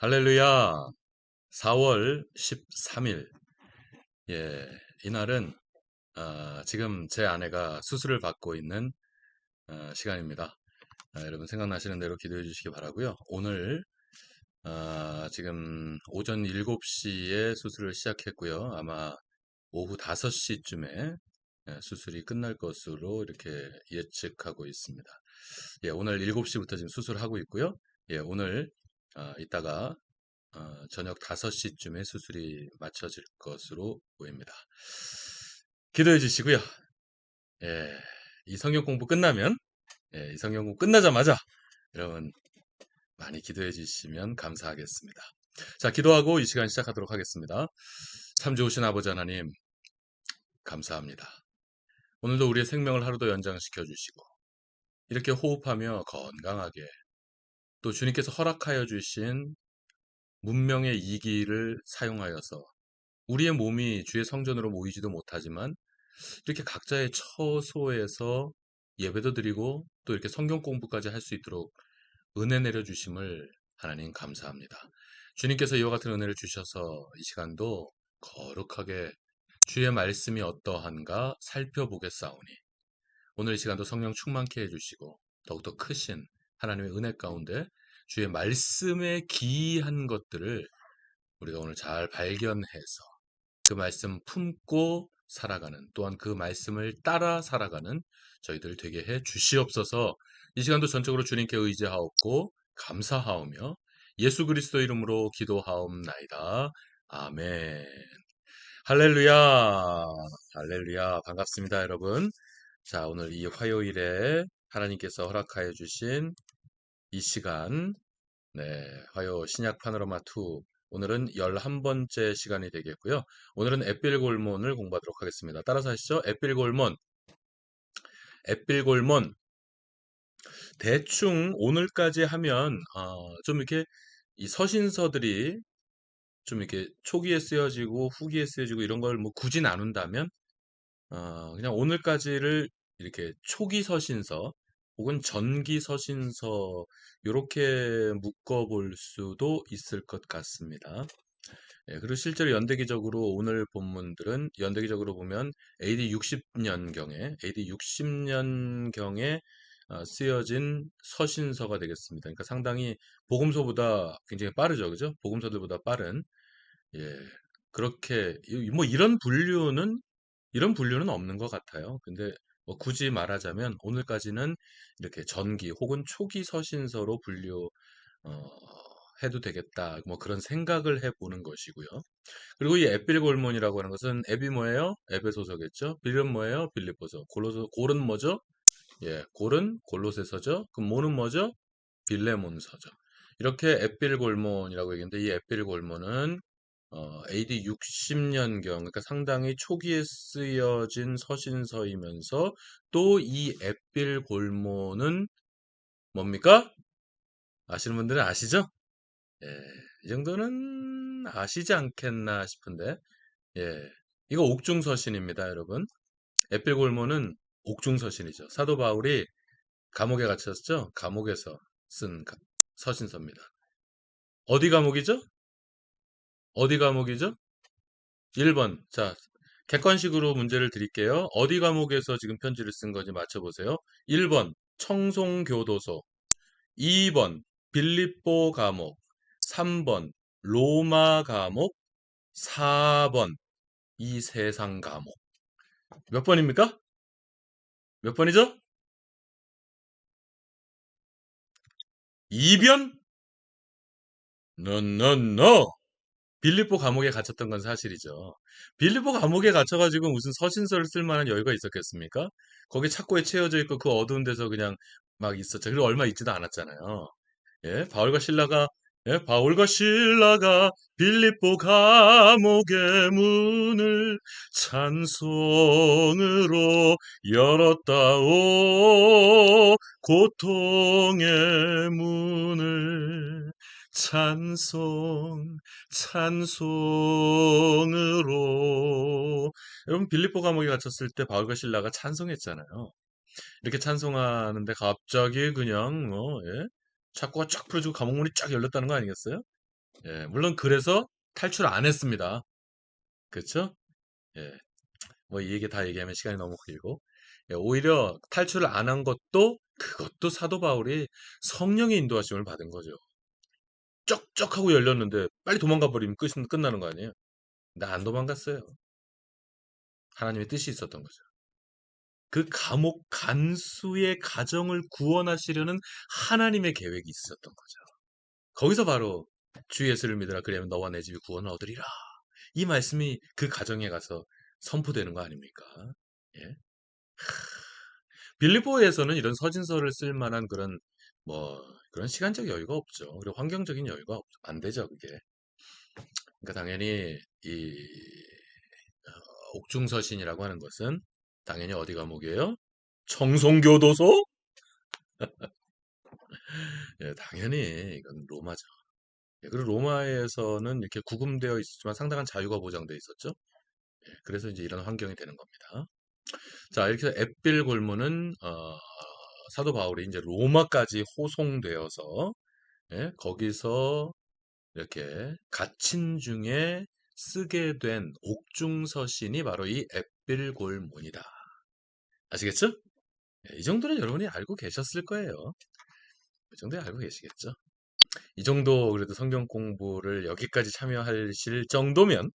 할렐루야. 4월 13일. 이날은 지금 제 아내가 수술을 받고 있는 시간입니다. 여러분 생각나시는 대로 기도해 주시기 바라고요. 오늘 지금 오전 7시에 수술을 시작했고요. 아마 오후 5시쯤에 수술이 끝날 것으로 이렇게 예측하고 있습니다. 오늘 7시부터 지금 수술하고 있고요. 오늘 이따가 저녁 5시쯤에 수술이 마쳐질 것으로 보입니다. 기도해 주시고요. 예, 이 성경 공부 끝나면, 이 성경 공부 끝나자마자 여러분 많이 기도해 주시면 감사하겠습니다. 자, 기도하고 이 시간 시작하도록 하겠습니다. 참 좋으신 아버지 하나님, 감사합니다. 오늘도 우리의 생명을 하루도 연장시켜 주시고, 이렇게 호흡하며 건강하게, 또 주님께서 허락하여 주신 문명의 이기를 사용하여서 우리의 몸이 주의 성전으로 모이지도 못하지만 이렇게 각자의 처소에서 예배도 드리고 또 이렇게 성경 공부까지 할 수 있도록 은혜 내려주심을 하나님 감사합니다. 주님께서 이와 같은 은혜를 주셔서 이 시간도 거룩하게 주의 말씀이 어떠한가 살펴보겠사오니 오늘 이 시간도 성령 충만케 해주시고 더욱더 크신 하나님의 은혜 가운데 주의 말씀에 기이한 것들을 우리가 오늘 잘 발견해서 그 말씀 품고 살아가는 또한 그 말씀을 따라 살아가는 저희들 되게 해 주시옵소서. 이 시간도 전적으로 주님께 의지하옵고 감사하오며 예수 그리스도 이름으로 기도하옵나이다. 아멘. 할렐루야. 할렐루야. 반갑습니다, 여러분. 자, 오늘 이 화요일에 하나님께서 허락하여 주신 이 시간, 화요 신약 파노라마 2. 오늘은 11번째 시간이 되겠고요. 오늘은 앳빌골몬을 공부하도록 하겠습니다. 따라서 하시죠. 앳빌골몬. 앳빌골몬. 대충 오늘까지 하면 좀 이렇게 이 서신서들이 좀 이렇게 초기에 쓰여지고 후기에 쓰여지고 이런 걸 뭐 굳이 나눈다면 그냥 오늘까지를 이렇게 초기 서신서 혹은 전기 서신서 이렇게 묶어볼 수도 있을 것 같습니다. 그리고 실제로 연대기적으로 오늘 본문들은 연대기적으로 보면 AD 60년경에 쓰여진 서신서가 되겠습니다. 그러니까 상당히 복음서보다 굉장히 빠르죠, 그죠? 복음서들보다 빠른 예 그렇게 뭐 이런 분류는 없는 것 같아요. 근데 뭐 굳이 말하자면 오늘까지는 이렇게 전기 혹은 초기 서신서로 분류 어, 해도 되겠다. 뭐 그런 생각을 해보는 것이고요. 그리고 이 앳빌골몬이라고 하는 것은 앳이 뭐예요? 에베소서겠죠. 빌은 뭐예요? 빌립보서. 골은 뭐죠? 골은 골로새서죠. 그럼 모는 뭐죠? 빌레몬서죠. 이렇게 앳빌골몬이라고 얘기했는데 이 앳빌골몬은 AD 60년경, 그러니까 상당히 초기에 쓰여진 서신서이면서 또 이 앳빌골몬은 뭡니까? 아시는 분들은 아시죠? 예, 이 정도는 아시지 않겠나 싶은데, 이거 옥중서신입니다, 여러분. 앳빌골몬은 옥중서신이죠. 사도 바울이 감옥에 갇혔죠? 감옥에서 쓴 서신서입니다. 어디 감옥이죠? 어디 감옥이죠? 1번. 자, 객관식으로 문제를 드릴게요. 어디 감옥에서 지금 편지를 쓴 건지 맞춰보세요. 1번, 청송교도소. 2번, 빌립보 감옥. 3번, 로마 감옥. 4번, 이 세상 감옥. 몇 번입니까? 몇 번이죠? 2변? No. 빌립보 감옥에 갇혔던 건 사실이죠. 빌립보 감옥에 갇혀가지고 무슨 서신서를 쓸 만한 여유가 있었겠습니까? 거기 착고에 채워져 있고 그 어두운 데서 그냥 막 있었죠. 그리고 얼마 있지도 않았잖아요. 바울과 실라가 빌립보 감옥의 문을 찬송으로 열었다오. 고통의 문을 찬송으로. 여러분 빌립보 감옥에 갇혔을 때 바울과 실라가 찬송했잖아요. 이렇게 찬송하는데 갑자기 그냥 착고가 쫙 풀어지고 감옥문이 쫙 열렸다는 거 아니겠어요? 예, 물론 그래서 탈출 안 했습니다. 그쵸? 예, 뭐 이 얘기 다 얘기하면 시간이 너무 길고, 예, 오히려 탈출을 안 한 것도 그것도 사도 바울이 성령의 인도하심을 받은 거죠. 쩍쩍 하고 열렸는데 빨리 도망가 버리면 끝나는 거 아니에요? 근데 안 도망갔어요. 하나님의 뜻이 있었던 거죠. 그 감옥 간수의 가정을 구원하시려는 하나님의 계획이 있었던 거죠. 거기서 바로 주 예수를 믿으라 그리하면 너와 내 집이 구원을 얻으리라. 이 말씀이 그 가정에 가서 선포되는 거 아닙니까? 예? 빌립보에서는 이런 서신서를 쓸 만한 그런 뭐 그런 시간적 여유가 없죠. 그리고 환경적인 여유가 안 되죠, 그게. 그러니까 당연히 이 옥중서신이라고 하는 것은 당연히 어디 과목이에요? 청송교도소? 예, 당연히 이건 로마죠. 예, 그리고 로마에서는 이렇게 구금되어 있었지만 상당한 자유가 보장되어 있었죠. 예, 그래서 이제 이런 환경이 되는 겁니다. 자, 이렇게 해서 앳빌 골문은 사도 바울이 이제 로마까지 호송되어서 예, 거기서 이렇게 갇힌 중에 쓰게 된 옥중서신이 바로 이 앳빌 골문이다. 아시겠죠? 예, 이 정도는 여러분이 알고 계셨을 거예요. 이 정도에 알고 계시겠죠? 이 정도 그래도 성경 공부를 여기까지 참여하실 정도면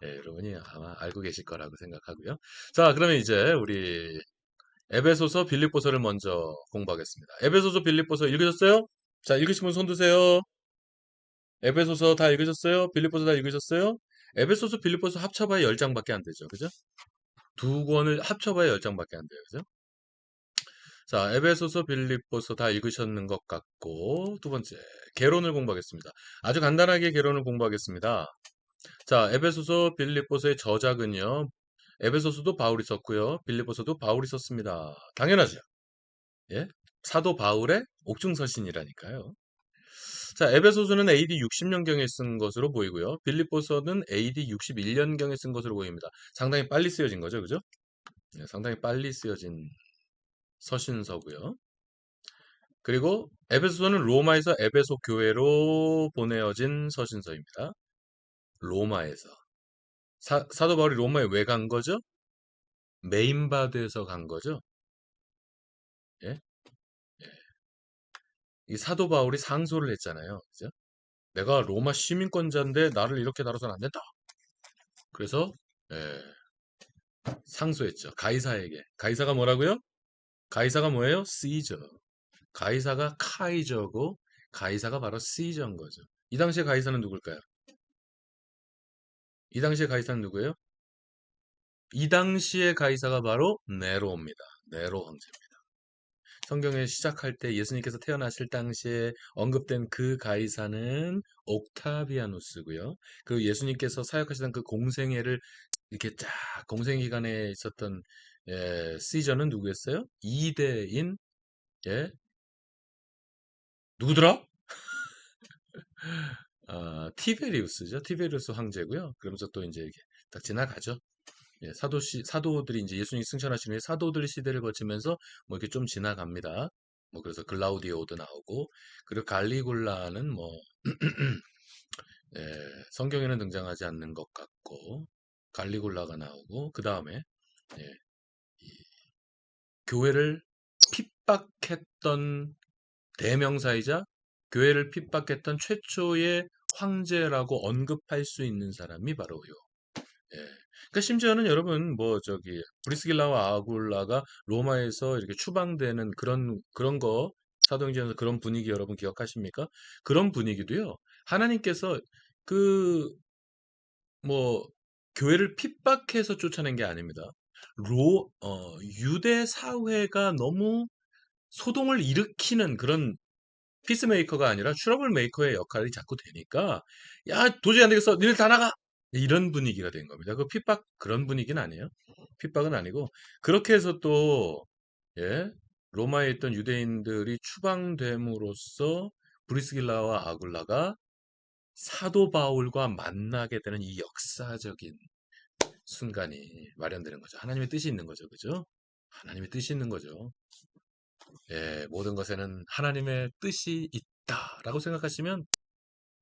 예, 여러분이 아마 알고 계실 거라고 생각하고요. 자, 그러면 이제 우리 에베소서 빌립보서를 먼저 공부하겠습니다. 에베소서 빌립보서 읽으셨어요? 자, 읽으신 분 손 드세요. 에베소서 다 읽으셨어요? 빌립보서 다 읽으셨어요? 에베소서 빌립보서 합쳐봐야 10장밖에 안 되죠. 그죠? 두 권을 합쳐봐야 10장밖에 안 돼요. 그죠? 자, 에베소서 빌립보서 다 읽으셨는 것 같고 두 번째 개론을 공부하겠습니다. 아주 간단하게 개론을 공부하겠습니다. 자, 에베소서 빌립보서의 저작은요. 에베소서도 바울이 썼고요. 빌립보서도 바울이 썼습니다. 당연하죠. 예? 사도 바울의 옥중서신이라니까요. 자, 에베소서는 AD 60년경에 쓴 것으로 보이고요. 빌립보서는 AD 61년경에 쓴 것으로 보입니다. 상당히 빨리 쓰여진 거죠. 그죠? 네, 상당히 빨리 쓰여진 서신서고요. 그리고 에베소서는 로마에서 에베소 교회로 보내어진 서신서입니다. 로마에서. 사도 바울이 로마에 왜 간 거죠? 메인바드에서 간 거죠. 예? 이 사도 바울이 상소를 했잖아요. 그죠? 내가 로마 시민권자인데 나를 이렇게 다뤄서는 안 된다. 그래서 예, 상소했죠. 가이사에게. 가이사가 뭐라고요? 가이사가 뭐예요? 시저. 가이사가 카이저고 가이사가 바로 시저인 거죠. 이 당시에 가이사는 누굴까요? 이 당시에 가이사는 누구예요? 이 당시에 가이사가 바로 네로입니다. 네로 황제입니다. 성경에 시작할 때 예수님께서 태어나실 당시에 언급된 그 가이사는 옥타비아누스고요. 그 예수님께서 사역하시던 그 공생애를 이렇게 쫙 공생 기간에 있었던 시저는 누구였어요? 2대인 누구더라? 티베리우스죠. 티베리우스 황제고요. 그러면서 또 이제 이렇게 딱 지나가죠. 예, 사도들이 이제 예수님이 승천하신 후에 사도들 시대를 거치면서 뭐 이렇게 좀 지나갑니다. 뭐 그래서 글라우디오도 나오고 그리고 갈리굴라는 뭐 성경에는 등장하지 않는 것 같고 갈리굴라가 나오고 그 다음에 예, 교회를 핍박했던 대명사이자 교회를 핍박했던 최초의 황제라고 언급할 수 있는 사람이 바로 예. 그러니까 심지어는 여러분 뭐 저기 브리스길라와 아굴라가 로마에서 이렇게 추방되는 그런 거 사도행전에서 그런 분위기 여러분 기억하십니까? 그런 분위기도요. 하나님께서 그 뭐 교회를 핍박해서 쫓아낸 게 아닙니다. 유대 사회가 너무 소동을 일으키는 그런 피스메이커가 아니라 트러블 메이커의 역할이 자꾸 되니까 야 도저히 안 되겠어 니들 다 나가 이런 분위기가 된 겁니다. 그 핍박 그런 분위기는 아니에요. 핍박은 아니고 그렇게 해서 또 예, 로마에 있던 유대인들이 추방됨으로써 브리스길라와 아굴라가 사도 바울과 만나게 되는 이 역사적인 순간이 마련되는 거죠. 하나님의 뜻이 있는 거죠. 그죠? 하나님의 뜻이 있는 거죠. 예, 모든 것에는 하나님의 뜻이 있다라고 생각하시면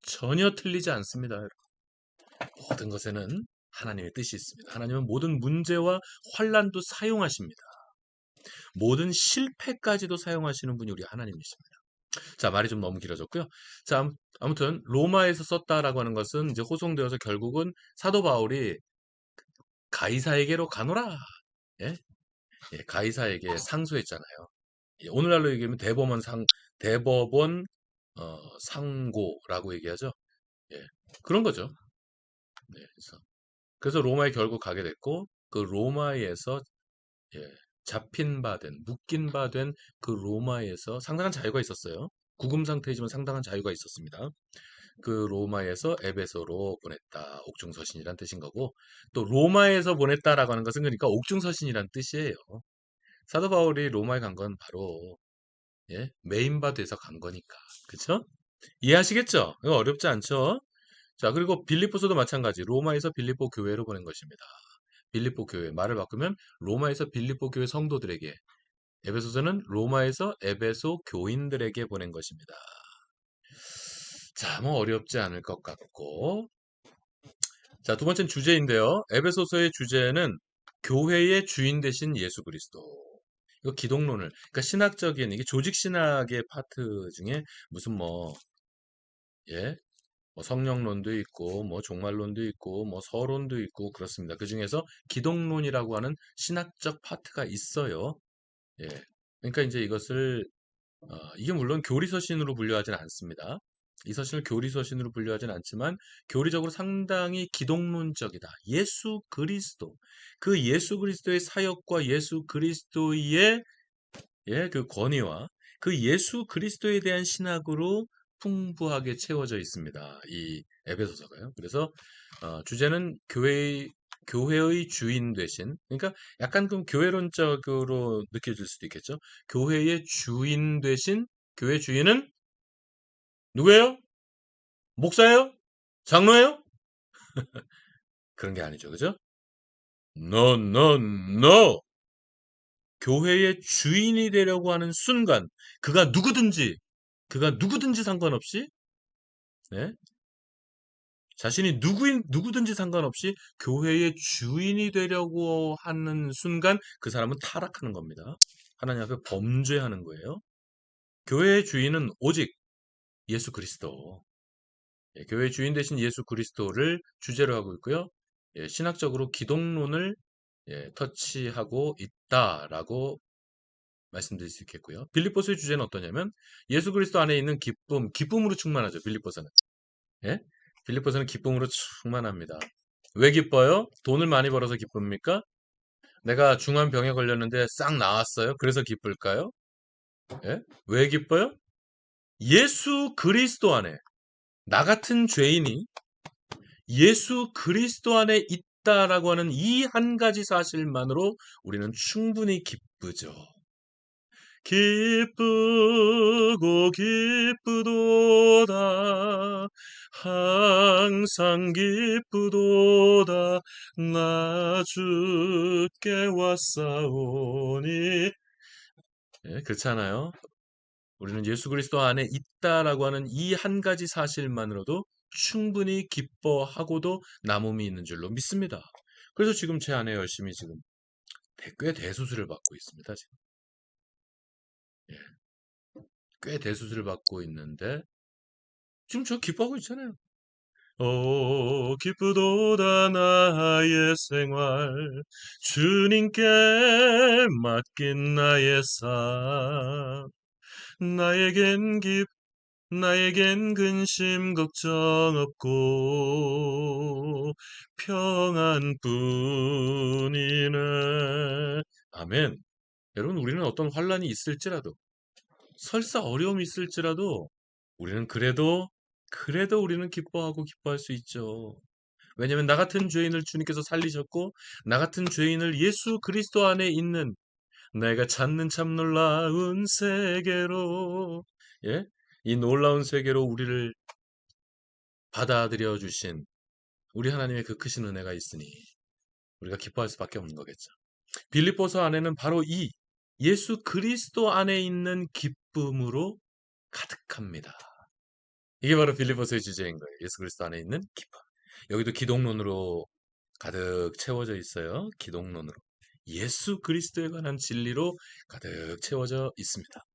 전혀 틀리지 않습니다. 모든 것에는 하나님의 뜻이 있습니다. 하나님은 모든 문제와 환란도 사용하십니다. 모든 실패까지도 사용하시는 분이 우리 하나님이십니다. 자, 말이 좀 너무 길어졌고요. 자, 아무튼 로마에서 썼다라고 하는 것은 이제 호송되어서 결국은 사도 바울이 가이사에게로 가노라. 예? 예, 가이사에게 상소했잖아요. 예, 오늘날로 얘기하면 대법원 상고라고 얘기하죠. 예, 그런 거죠. 네, 그래서 로마에 결국 가게 됐고 그 로마에서 예, 잡힌 바 된, 묶인 바 된 그 로마에서 상당한 자유가 있었어요. 구금 상태이지만 상당한 자유가 있었습니다. 그 로마에서 에베소로 보냈다. 옥중서신이란 뜻인 거고 또 로마에서 보냈다라고 하는 것은 그러니까 옥중서신이란 뜻이에요. 사도 바울이 로마에 간 건 바로 예, 메인바 돼서 간 거니까. 그쵸? 이해하시겠죠? 이거 어렵지 않죠? 자, 그리고 빌립보서도 마찬가지. 로마에서 빌립보 교회로 보낸 것입니다. 빌립보 교회. 말을 바꾸면 로마에서 빌립보 교회 성도들에게, 에베소서는 로마에서 에베소 교인들에게 보낸 것입니다. 자, 뭐 어렵지 않을 것 같고. 자, 두 번째는 주제인데요. 에베소서의 주제는 교회의 주인 되신 예수 그리스도. 이거 기독론을, 그러니까 신학적인, 이게 조직 신학의 파트 중에 무슨 예, 뭐 성령론도 있고, 뭐 종말론도 있고, 뭐 서론도 있고, 그렇습니다. 그 중에서 기독론이라고 하는 신학적 파트가 있어요. 예. 그러니까 이제 이게 물론 교리서신으로 분류하지는 않습니다. 이 서신을 교리서신으로 분류하지는 않지만 교리적으로 상당히 기독론적이다. 예수 그리스도. 그 예수 그리스도의 사역과 예수 그리스도의 예, 그 권위와 그 예수 그리스도에 대한 신학으로 풍부하게 채워져 있습니다. 이 에베소서가요. 그래서 주제는 교회의 주인 되신, 그러니까 약간 좀 교회론적으로 느껴질 수도 있겠죠. 교회의 주인 되신, 교회 주인은 누구예요? 목사예요? 장로예요? 그런 게 아니죠. 그죠? No, no, no. 교회의 주인이 되려고 하는 순간, 그가 누구든지 상관없이, 네? 자신이 누구든지 상관없이 교회의 주인이 되려고 하는 순간 그 사람은 타락하는 겁니다. 하나님 앞에 범죄하는 거예요. 교회의 주인은 오직 예수 그리스도. 예, 교회의 주인 되신 예수 그리스도를 주제로 하고 있고요. 예, 신학적으로 기독론을 예, 터치하고 있다라고 말씀드릴 수 있겠고요. 빌립보서의 주제는 어떠냐면 예수 그리스도 안에 있는 기쁨으로 충만하죠. 빌립보서는. 예? 빌립보서는 기쁨으로 충만합니다. 왜 기뻐요? 돈을 많이 벌어서 기쁩니까? 내가 중한 병에 걸렸는데 싹 나았어요. 그래서 기쁠까요? 예? 왜 기뻐요? 예수 그리스도 안에 나 같은 죄인이 예수 그리스도 안에 있다라고 하는 이 한 가지 사실만으로 우리는 충분히 기쁘죠. 기쁘고 기쁘도다 항상 기쁘도다 나 주께 왔사오니 예, 그렇잖아요. 우리는 예수 그리스도 안에 있다라고 하는 이 한 가지 사실만으로도 충분히 기뻐하고도 남음이 있는 줄로 믿습니다. 그래서 지금 제 아내 열심히 지금 꽤 대수술을 받고 있습니다. 지금. 예, 꽤 대수술을 받고 있는데 지금 저 기뻐하고 있잖아요. 기쁘도다 나의 생활 주님께 맡긴 나의 삶 나에겐 근심 걱정 없고 평안뿐이네. 아멘. 여러분 우리는 어떤 환란이 있을지라도 설사 어려움이 있을지라도 우리는 그래도 우리는 기뻐할 수 있죠. 왜냐하면 나 같은 죄인을 주님께서 살리셨고 나 같은 죄인을 예수 그리스도 안에 있는 내가 찾는 참 놀라운 세계로 예? 이 놀라운 세계로 우리를 받아들여 주신 우리 하나님의 그 크신 은혜가 있으니 우리가 기뻐할 수밖에 없는 거겠죠. 빌립보서 안에는 바로 이 예수 그리스도 안에 있는 기쁨으로 가득합니다. 이게 바로 빌립보서의 주제인 거예요. 예수 그리스도 안에 있는 기쁨. 여기도 기독론으로 가득 채워져 있어요. 기독론으로. 예수 그리스도에 관한 진리로 가득 채워져 있습니다.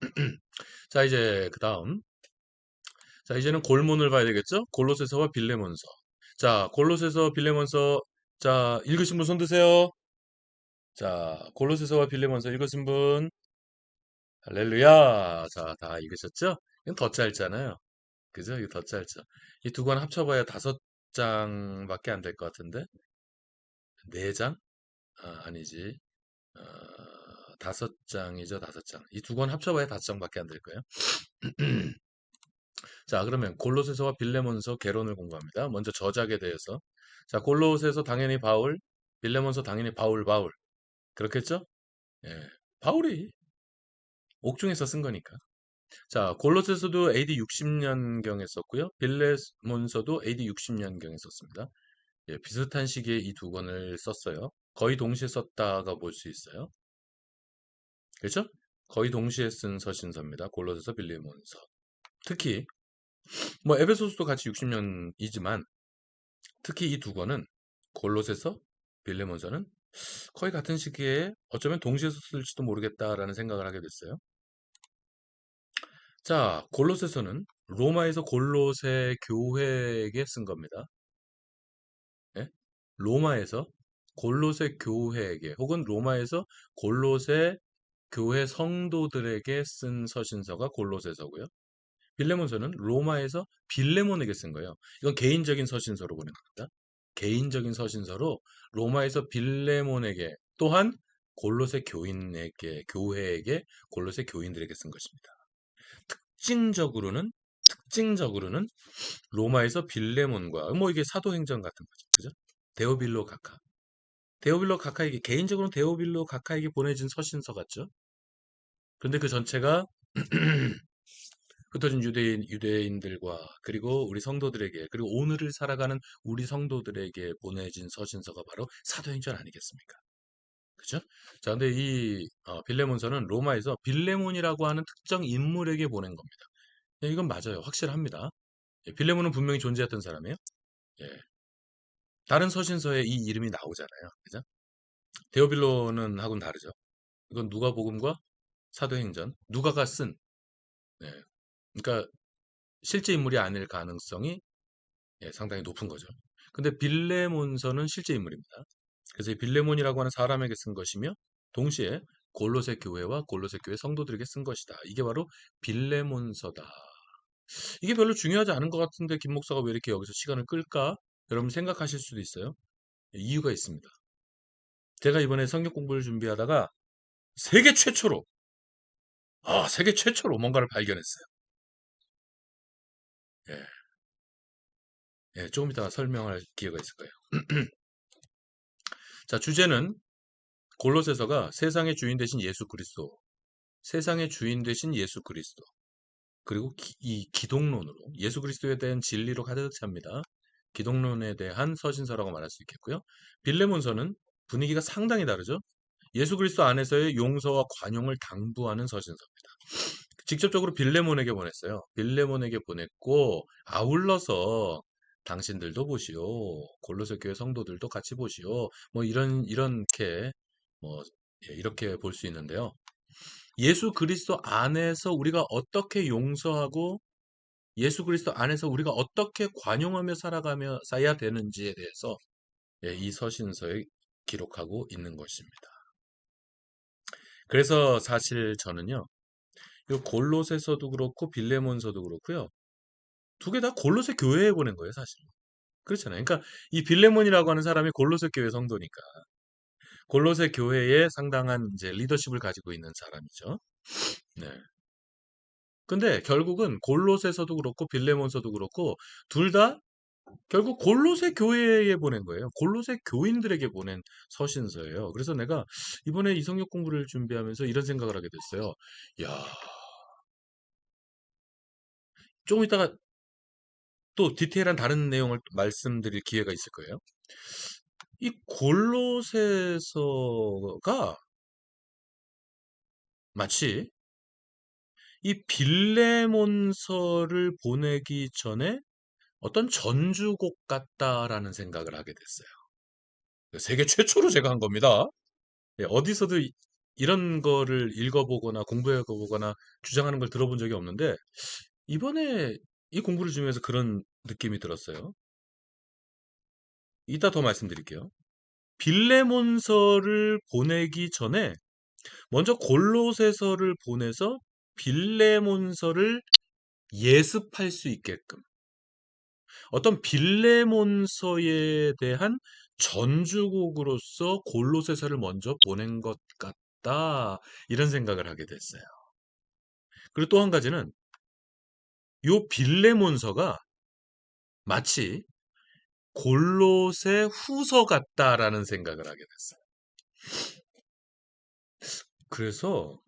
자, 이제 그 다음. 자, 이제는 골문을 봐야 되겠죠? 골로새서와 빌레몬서. 자, 골로새서, 빌레몬서. 자, 읽으신 분 손 드세요. 자, 골로새서와 빌레몬서 읽으신 분. 할렐루야. 자, 다 읽으셨죠? 이건 더 짧잖아요. 그죠? 이거 더 짧죠. 이 두 권 합쳐봐야 5장밖에 안 될 것 같은데. 4장? 아, 아니지. 5장이죠, 5장. 이 두 권 합쳐봐야 5장밖에 안 될 거예요. 자, 그러면 골로새서와 빌레몬서 개론을 공부합니다. 먼저 저작에 대해서. 자, 골로새서 당연히 바울, 빌레몬서 당연히 바울. 그렇겠죠? 예. 바울이 옥중에서 쓴 거니까. 자, 골로새서도 AD 60년경에 썼고요. 빌레몬서도 AD 60년경에 썼습니다. 예, 비슷한 시기에 이 두 권을 썼어요. 거의 동시에 썼다가 볼 수 있어요. 그렇죠? 거의 동시에 쓴 서신서입니다. 골로새서, 빌레몬서. 특히 뭐 에베소서도 같이 60년이지만 특히 이 두 권은 골로새서, 빌레몬서는 거의 같은 시기에 어쩌면 동시에 썼을지도 모르겠다라는 생각을 하게 됐어요. 자, 골로새서는 로마에서 골로새 교회에게 쓴 겁니다. 예? 로마에서 골로새 교회에게 혹은 로마에서 골로새 교회 성도들에게 쓴 서신서가 골로새서고요. 빌레몬서는 로마에서 빌레몬에게 쓴 거예요. 이건 개인적인 서신서로 보낸 겁니다. 개인적인 서신서로 로마에서 빌레몬에게 또한 골로새 교회에게 골로새 교인들에게 쓴 것입니다. 특징적으로는 로마에서 빌레몬과 뭐 이게 사도행전 같은 거죠. 그죠? 데오빌로 가카. 데오빌로 가카에게 개인적으로 데오빌로 가카에게 보내진 서신서 같죠? 그런데 그 전체가 흩어진 유대인들과 그리고 우리 성도들에게 그리고 오늘을 살아가는 우리 성도들에게 보내진 서신서가 바로 사도행전 아니겠습니까? 그죠? 자, 근데 이 빌레몬서는 로마에서 빌레몬이라고 하는 특정 인물에게 보낸 겁니다. 예, 이건 맞아요. 확실합니다. 예, 빌레몬은 분명히 존재했던 사람이에요. 예, 다른 서신서에 이 이름이 나오잖아요. 그죠? 데오빌로는 하고는 다르죠. 이건 누가복음과 사도행전, 누가가 쓴, 예, 그러니까 실제 인물이 아닐 가능성이 예, 상당히 높은 거죠. 근데 빌레몬서는 실제 인물입니다. 그래서 이 빌레몬이라고 하는 사람에게 쓴 것이며 동시에 골로새 교회와 골로새 교회 성도들에게 쓴 것이다. 이게 바로 빌레몬서다. 이게 별로 중요하지 않은 것 같은데 김 목사가 왜 이렇게 여기서 시간을 끌까? 여러분 생각하실 수도 있어요. 예, 이유가 있습니다. 제가 이번에 성경 공부를 준비하다가 세계 최초로 뭔가를 발견했어요. 예, 예, 조금 이따가 설명할 기회가 있을 거예요. 자, 주제는 골로새서가 세상의 주인 되신 예수 그리스도, 세상의 주인 되신 예수 그리스도, 그리고 이 기독론으로 예수 그리스도에 대한 진리로 가득 찹니다. 기독론에 대한 서신서라고 말할 수 있겠고요. 빌레몬서는 분위기가 상당히 다르죠. 예수 그리스도 안에서의 용서와 관용을 당부하는 서신서입니다. 직접적으로 빌레몬에게 보냈어요. 빌레몬에게 보냈고 아울러서 당신들도 보시오. 골로새 교회 성도들도 같이 보시오. 뭐 이렇게 뭐 예, 이렇게 볼 수 있는데요. 예수 그리스도 안에서 우리가 어떻게 용서하고 예수 그리스도 안에서 우리가 어떻게 관용하며 살아가며 사야 되는지에 대해서 예, 이 서신서에 기록하고 있는 것입니다. 그래서 사실 저는요. 이 골로새서도 그렇고 빌레몬서도 그렇고요. 두 개 다 골로새 교회에 보낸 거예요, 사실. 그렇잖아요. 그러니까 이 빌레몬이라고 하는 사람이 골로새 교회 성도니까 골로새 교회에 상당한 이제 리더십을 가지고 있는 사람이죠. 네. 근데 결국은 골로새서도 그렇고 빌레몬서도 그렇고 둘 다 결국 골로새 교회에 보낸 거예요. 골로새 교인들에게 보낸 서신서예요. 그래서 내가 이번에 이성역 공부를 준비하면서 이런 생각을 하게 됐어요. 야, 조금 이따가 또 디테일한 다른 내용을 말씀드릴 기회가 있을 거예요. 이 골로새서가 마치 이 빌레몬서를 보내기 전에 어떤 전주곡 같다라는 생각을 하게 됐어요. 세계 최초로 제가 한 겁니다. 예, 어디서도 이런 거를 읽어보거나 공부해보거나 주장하는 걸 들어본 적이 없는데 이번에 이 공부를 중에서 그런 느낌이 들었어요. 이따 더 말씀드릴게요. 빌레몬서를 보내기 전에 먼저 골로새서를 보내서 빌레몬서를 예습할 수 있게끔 어떤 빌레몬서에 대한 전주곡으로서 골로새서를 먼저 보낸 것 같다. 이런 생각을 하게 됐어요. 그리고 또 한 가지는 요 빌레몬서가 마치 골로새 후서 같다라는 생각을 하게 됐어요. 그래서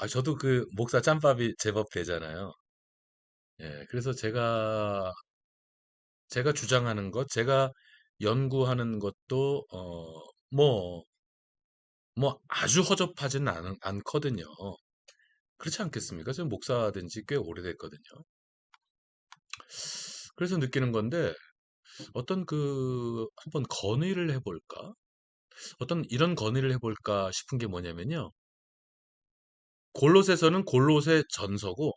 저도 그 목사 짬밥이 제법 되잖아요. 예, 그래서 제가 주장하는 것, 제가 연구하는 것도 뭐 아주 허접하지는 않거든요. 그렇지 않겠습니까? 저는 목사 된 지 꽤 오래됐거든요. 그래서 느끼는 건데 어떤 한번 건의를 해볼까? 어떤 이런 건의를 해볼까 싶은 게 뭐냐면요. 골로새서는 골로새 전서고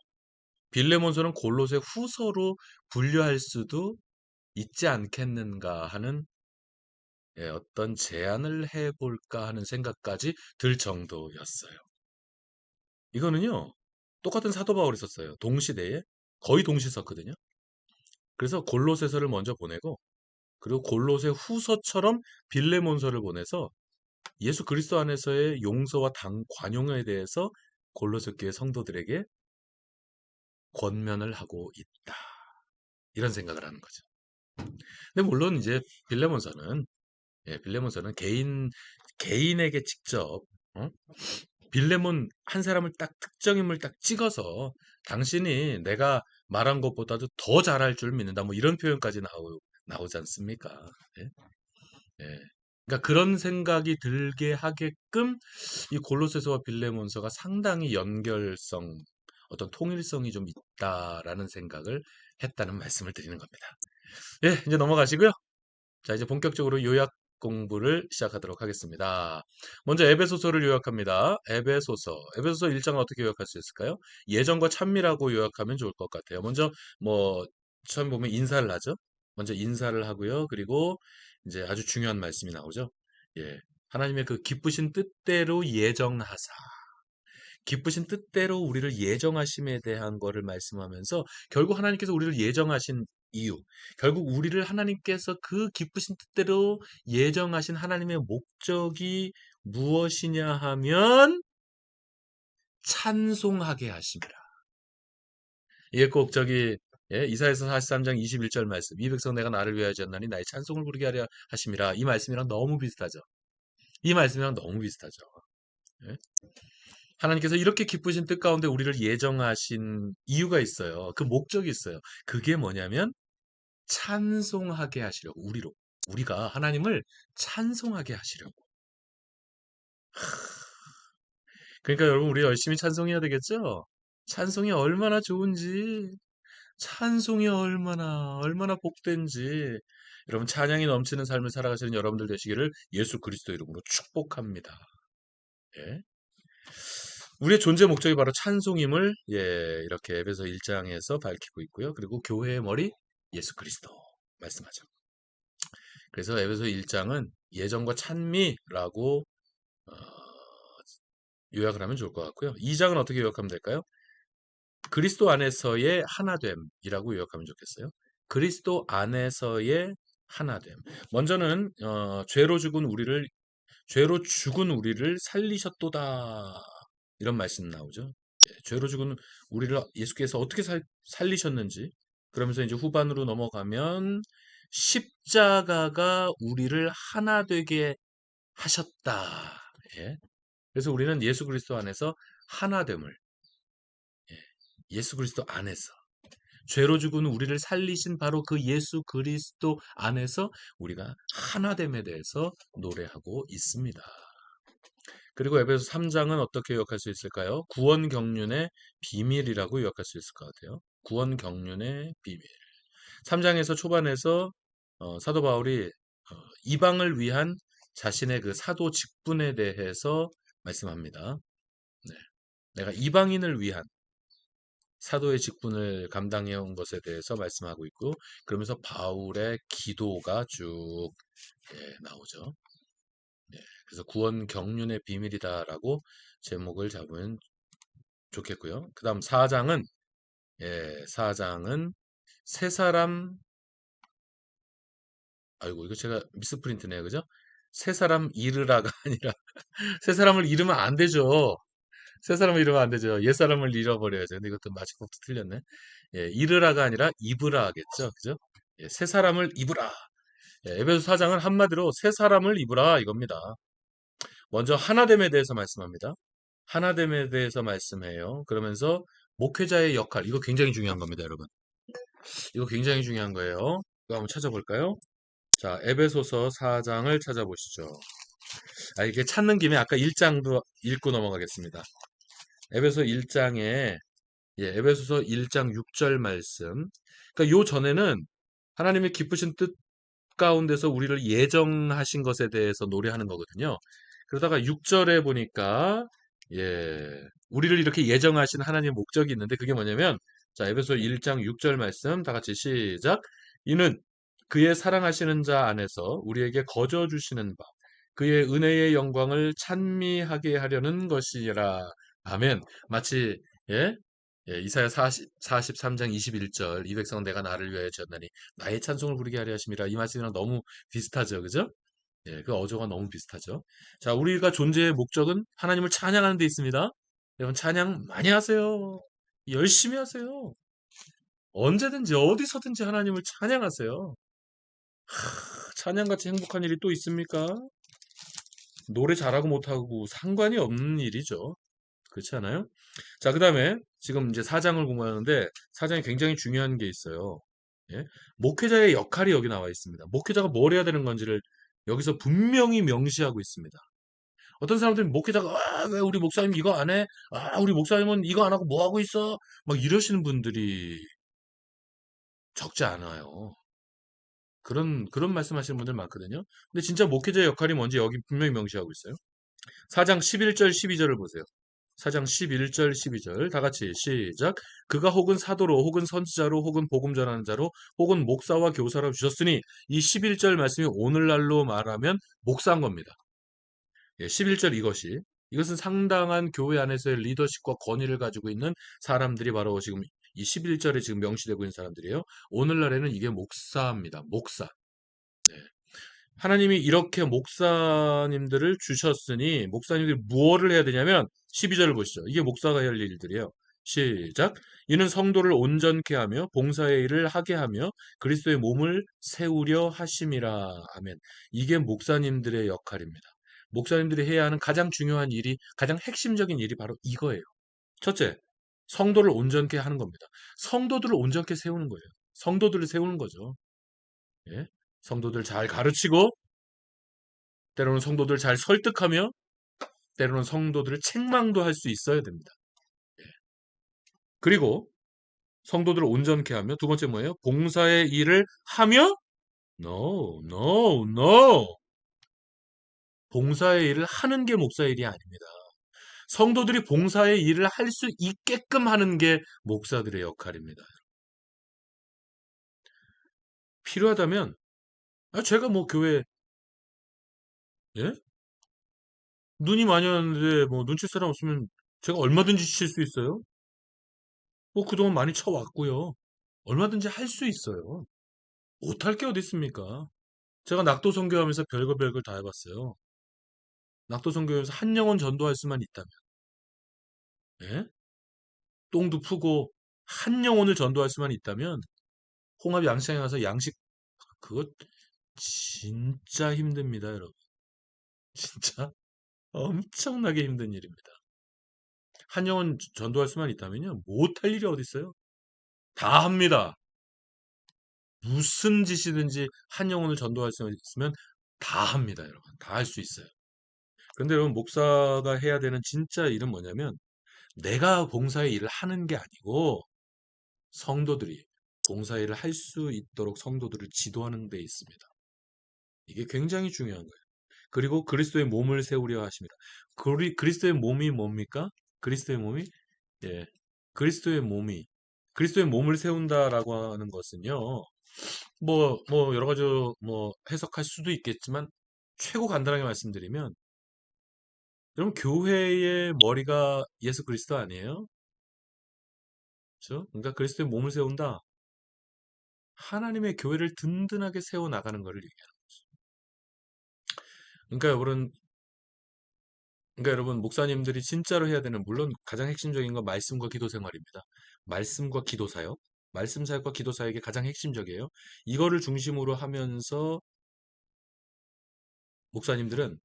빌레몬서는 골로새 후서로 분류할 수도 있지 않겠는가 하는 어떤 제안을 해볼까 하는 생각까지 들 정도였어요. 이거는요, 똑같은 사도 바울이 썼어요. 동시대에 거의 동시 썼거든요. 그래서 골로새서를 먼저 보내고 그리고 골로새 후서처럼 빌레몬서를 보내서 예수 그리스도 안에서의 용서와 관용에 대해서 골로새 교회 성도들에게 권면을 하고 있다. 이런 생각을 하는 거죠. 근데 물론 이제 빌레몬서는 빌레몬서는 개인에게 직접 어? 빌레몬 한 사람을 딱 특정 인물 딱 찍어서 당신이 내가 말한 것보다도 더 잘할 줄 믿는다. 뭐 이런 표현까지 나오지 않습니까? 예? 예. 그러니까 그런 생각이 들게 하게끔 이 골로새서와 빌레몬서가 상당히 연결성, 어떤 통일성이 좀 있다라는 생각을 했다는 말씀을 드리는 겁니다. 예, 이제 넘어가시고요. 자, 이제 본격적으로 요약 공부를 시작하도록 하겠습니다. 먼저 에베소서를 요약합니다. 에베소서 1장을 어떻게 요약할 수 있을까요? 예전과 찬미라고 요약하면 좋을 것 같아요. 먼저 뭐 처음 보면 인사를 하죠. 먼저 인사를 하고요. 그리고 이제 아주 중요한 말씀이 나오죠. 예. 하나님의 그 기쁘신 뜻대로 예정하사 기쁘신 뜻대로 우리를 예정하심에 대한 거를 말씀하면서 결국 하나님께서 우리를 예정하신 이유, 결국 우리를 하나님께서 그 기쁘신 뜻대로 예정하신 하나님의 목적이 무엇이냐 하면 찬송하게 하심이라. 이게 꼭 이사야서 43장 21절 말씀, 이 백성 내가 나를 위하여 지었나니 나의 찬송을 부르게 하려 하심이라. 이 말씀이랑 너무 비슷하죠. 이 말씀이랑 너무 비슷하죠. 예? 하나님께서 이렇게 기쁘신 뜻 가운데 우리를 예정하신 이유가 있어요. 그 목적이 있어요. 그게 뭐냐면 찬송하게 하시려고 우리가 하나님을 찬송하게 하시려고. 그러니까 여러분 우리 열심히 찬송해야 되겠죠? 찬송이 얼마나 좋은지, 찬송이 얼마나 복된지. 여러분 찬양이 넘치는 삶을 살아가시는 여러분들 되시기를 예수 그리스도 이름으로 축복합니다. 예. 우리의 존재 목적이 바로 찬송임을 이렇게 에베소 1장에서 밝히고 있고요. 그리고 교회의 머리 예수 그리스도 말씀하죠. 그래서 에베소 1장은 예정과 찬미라고 어, 요약을 하면 좋을 것 같고요. 2장은 어떻게 요약하면 될까요? 그리스도 안에서의 하나됨이라고 요약하면 좋겠어요. 그리스도 안에서의 하나됨. 먼저는 죄로 죽은 우리를 살리셨도다. 이런 말씀 나오죠. 죄로 죽은 우리를 예수께서 어떻게 살리셨는지. 그러면서 이제 후반으로 넘어가면 십자가가 우리를 하나 되게 하셨다. 예. 그래서 우리는 예수 그리스도 안에서 하나됨을, 예수 그리스도 안에서 죄로 죽은 우리를 살리신 바로 그 예수 그리스도 안에서 우리가 하나됨에 대해서 노래하고 있습니다. 그리고 에베소 3장은 어떻게 요약할 수 있을까요? 구원 경륜의 비밀이라고 요약할 수 있을 것 같아요. 구원 경륜의 비밀. 3장에서 초반에서 사도 바울이 이방을 위한 자신의 그 사도 직분에 대해서 말씀합니다. 네. 내가 이방인을 위한 사도의 직분을 감당해 온 것에 대해서 말씀하고 있고, 그러면서 바울의 기도가 쭉 나오죠. 네. 그래서 구원 경륜의 비밀이다라고 제목을 잡으면 좋겠고요. 그 다음 4장은, 4장은 세 사람, 아이고, 이거 제가 미스프린트네요. 그죠? 세 사람 잃으라가 아니라, 세 사람을 잃으면 안 되죠. 세 사람을 잃으면 안 되죠. 옛 사람을 잃어버려야죠. 근데 이것도 마치법도 틀렸네. 잃으라가 아니라 입으라 하겠죠. 그죠? 세 사람을 입으라. 에베소 4장은 한마디로 세 사람을 입으라 이겁니다. 먼저 하나됨에 대해서 말씀합니다. 하나됨에 대해서 말씀해요. 그러면서 목회자의 역할, 이거 굉장히 중요한 겁니다, 여러분. 이거 굉장히 중요한 거예요. 이거 한번 찾아볼까요? 자, 에베소서 4장을 찾아보시죠. 이게 찾는 김에 아까 1장도 읽고 넘어가겠습니다. 에베소 1장에, 에베소서 1장 6절 말씀. 그러니까 요 전에는 하나님의 기쁘신 뜻 가운데서 우리를 예정하신 것에 대해서 노래하는 거거든요. 그러다가 6절에 보니까 우리를 이렇게 예정하신 하나님의 목적이 있는데 그게 뭐냐면 자, 에베소 1장 6절 말씀 다 같이 시작. 이는 그의 사랑하시는 자 안에서 우리에게 거저 주시는 바 그의 은혜의 영광을 찬미하게 하려는 것이라. 아멘. 마치 예? 이사야 43장 21절 이 백성은 내가 나를 위하여 지었나니 나의 찬송을 부르게 하려 하심이라. 이 말씀이랑 너무 비슷하죠. 그죠? 그 어조가 너무 비슷하죠. 자, 우리가 존재의 목적은 하나님을 찬양하는 데 있습니다. 여러분 찬양 많이 하세요. 열심히 하세요. 언제든지 어디서든지 하나님을 찬양하세요. 찬양같이 행복한 일이 또 있습니까? 노래 잘하고 못하고 상관이 없는 일이죠. 그렇지 않아요? 자, 그 다음에 지금 이제 4장을 공부하는데 4장이 굉장히 중요한 게 있어요. 목회자의 역할이 여기 나와 있습니다. 목회자가 뭘 해야 되는 건지를 여기서 분명히 명시하고 있습니다. 어떤 사람들은 목회자가 왜 우리 목사님 이거 안 해? 우리 목사님은 이거 안 하고 뭐 하고 있어? 막 이러시는 분들이 적지 않아요. 그런 말씀하시는 분들 많거든요. 근데 진짜 목회자의 역할이 뭔지 여기 분명히 명시하고 있어요. 4장 11절 12절을 보세요. 4장 11절 12절 다 같이 시작. 그가 혹은 사도로 혹은 선지자로 혹은 복음 전하는 자로 혹은 목사와 교사로 주셨으니 이 11절 말씀이 오늘날로 말하면 목사인 겁니다. 11절 이것은 상당한 교회 안에서의 리더십과 권위를 가지고 있는 사람들이 바로 지금 이 11절에 지금 명시되고 있는 사람들이에요. 오늘날에는 이게 목사입니다. 목사. 네. 하나님이 이렇게 목사님들을 주셨으니 목사님들이 무엇을 해야 되냐면 12절을 보시죠. 이게 목사가 해야 할 일들이에요. 시작. 이는 성도를 온전케 하며 봉사의 일을 하게 하며 그리스도의 몸을 세우려 하심이라. 아멘. 이게 목사님들의 역할입니다. 목사님들이 해야 하는 가장 중요한 일이 가장 핵심적인 일이 바로 이거예요. 첫째, 성도를 온전케 하는 겁니다. 성도들을 온전케 세우는 거예요. 성도들을 세우는 거죠. 예? 성도들 잘 가르치고 때로는 성도들 잘 설득하며 때로는 성도들을 책망도 할 수 있어야 됩니다. 그리고 성도들을 온전케 하며 두 번째 뭐예요? 봉사의 일을 하며 No, no, no. 봉사의 일을 하는 게 목사의 일이 아닙니다. 성도들이 봉사의 일을 할 수 있게끔 하는 게 목사들의 역할입니다. 필요하다면 제가 뭐 교회 예? 눈이 많이 왔는데 뭐 눈칠 사람 없으면 제가 얼마든지 칠 수 있어요. 뭐 그동안 많이 쳐왔고요. 얼마든지 할 수 있어요. 못할 게 어디 있습니까? 제가 낙도 선교하면서 별걸 다 해봤어요. 낙도 선교하면서 한 영혼 전도할 수만 있다면, 예? 똥도 푸고 한 영혼을 전도할 수만 있다면 홍합 양식장에 가서 양식 그거 진짜 힘듭니다, 여러분. 진짜 엄청나게 힘든 일입니다. 한 영혼 전도할 수만 있다면요, 못할 일이 어디 있어요? 다 합니다. 무슨 짓이든지 한 영혼을 전도할 수 있으면 다 합니다, 여러분. 다 할 수 있어요. 그런데 여러분, 목사가 해야 되는 진짜 일은 뭐냐면, 내가 봉사의 일을 하는 게 아니고, 성도들이 봉사일을 할 수 있도록 성도들을 지도하는 데 있습니다. 이게 굉장히 중요한 거예요. 그리고 그리스도의 몸을 세우려 하십니다. 그리스도의 몸이 뭡니까? 그리스도의 몸이, 예, 그리스도의 몸이, 그리스도의 몸을 세운다라고 하는 것은요, 여러 가지, 해석할 수도 있겠지만, 최고 간단하게 말씀드리면, 여러분, 교회의 머리가 예수 그리스도 아니에요? 그렇죠? 그러니까 그리스도의 몸을 세운다. 하나님의 교회를 든든하게 세워 나가는 것을 얘기해요. 그러니까 여러분, 목사님들이 진짜로 해야 되는, 물론 가장 핵심적인 건 말씀과 기도 생활입니다. 말씀과 기도 사역, 말씀 사역과 기도 사역이 가장 핵심적이에요. 이거를 중심으로 하면서 목사님들은,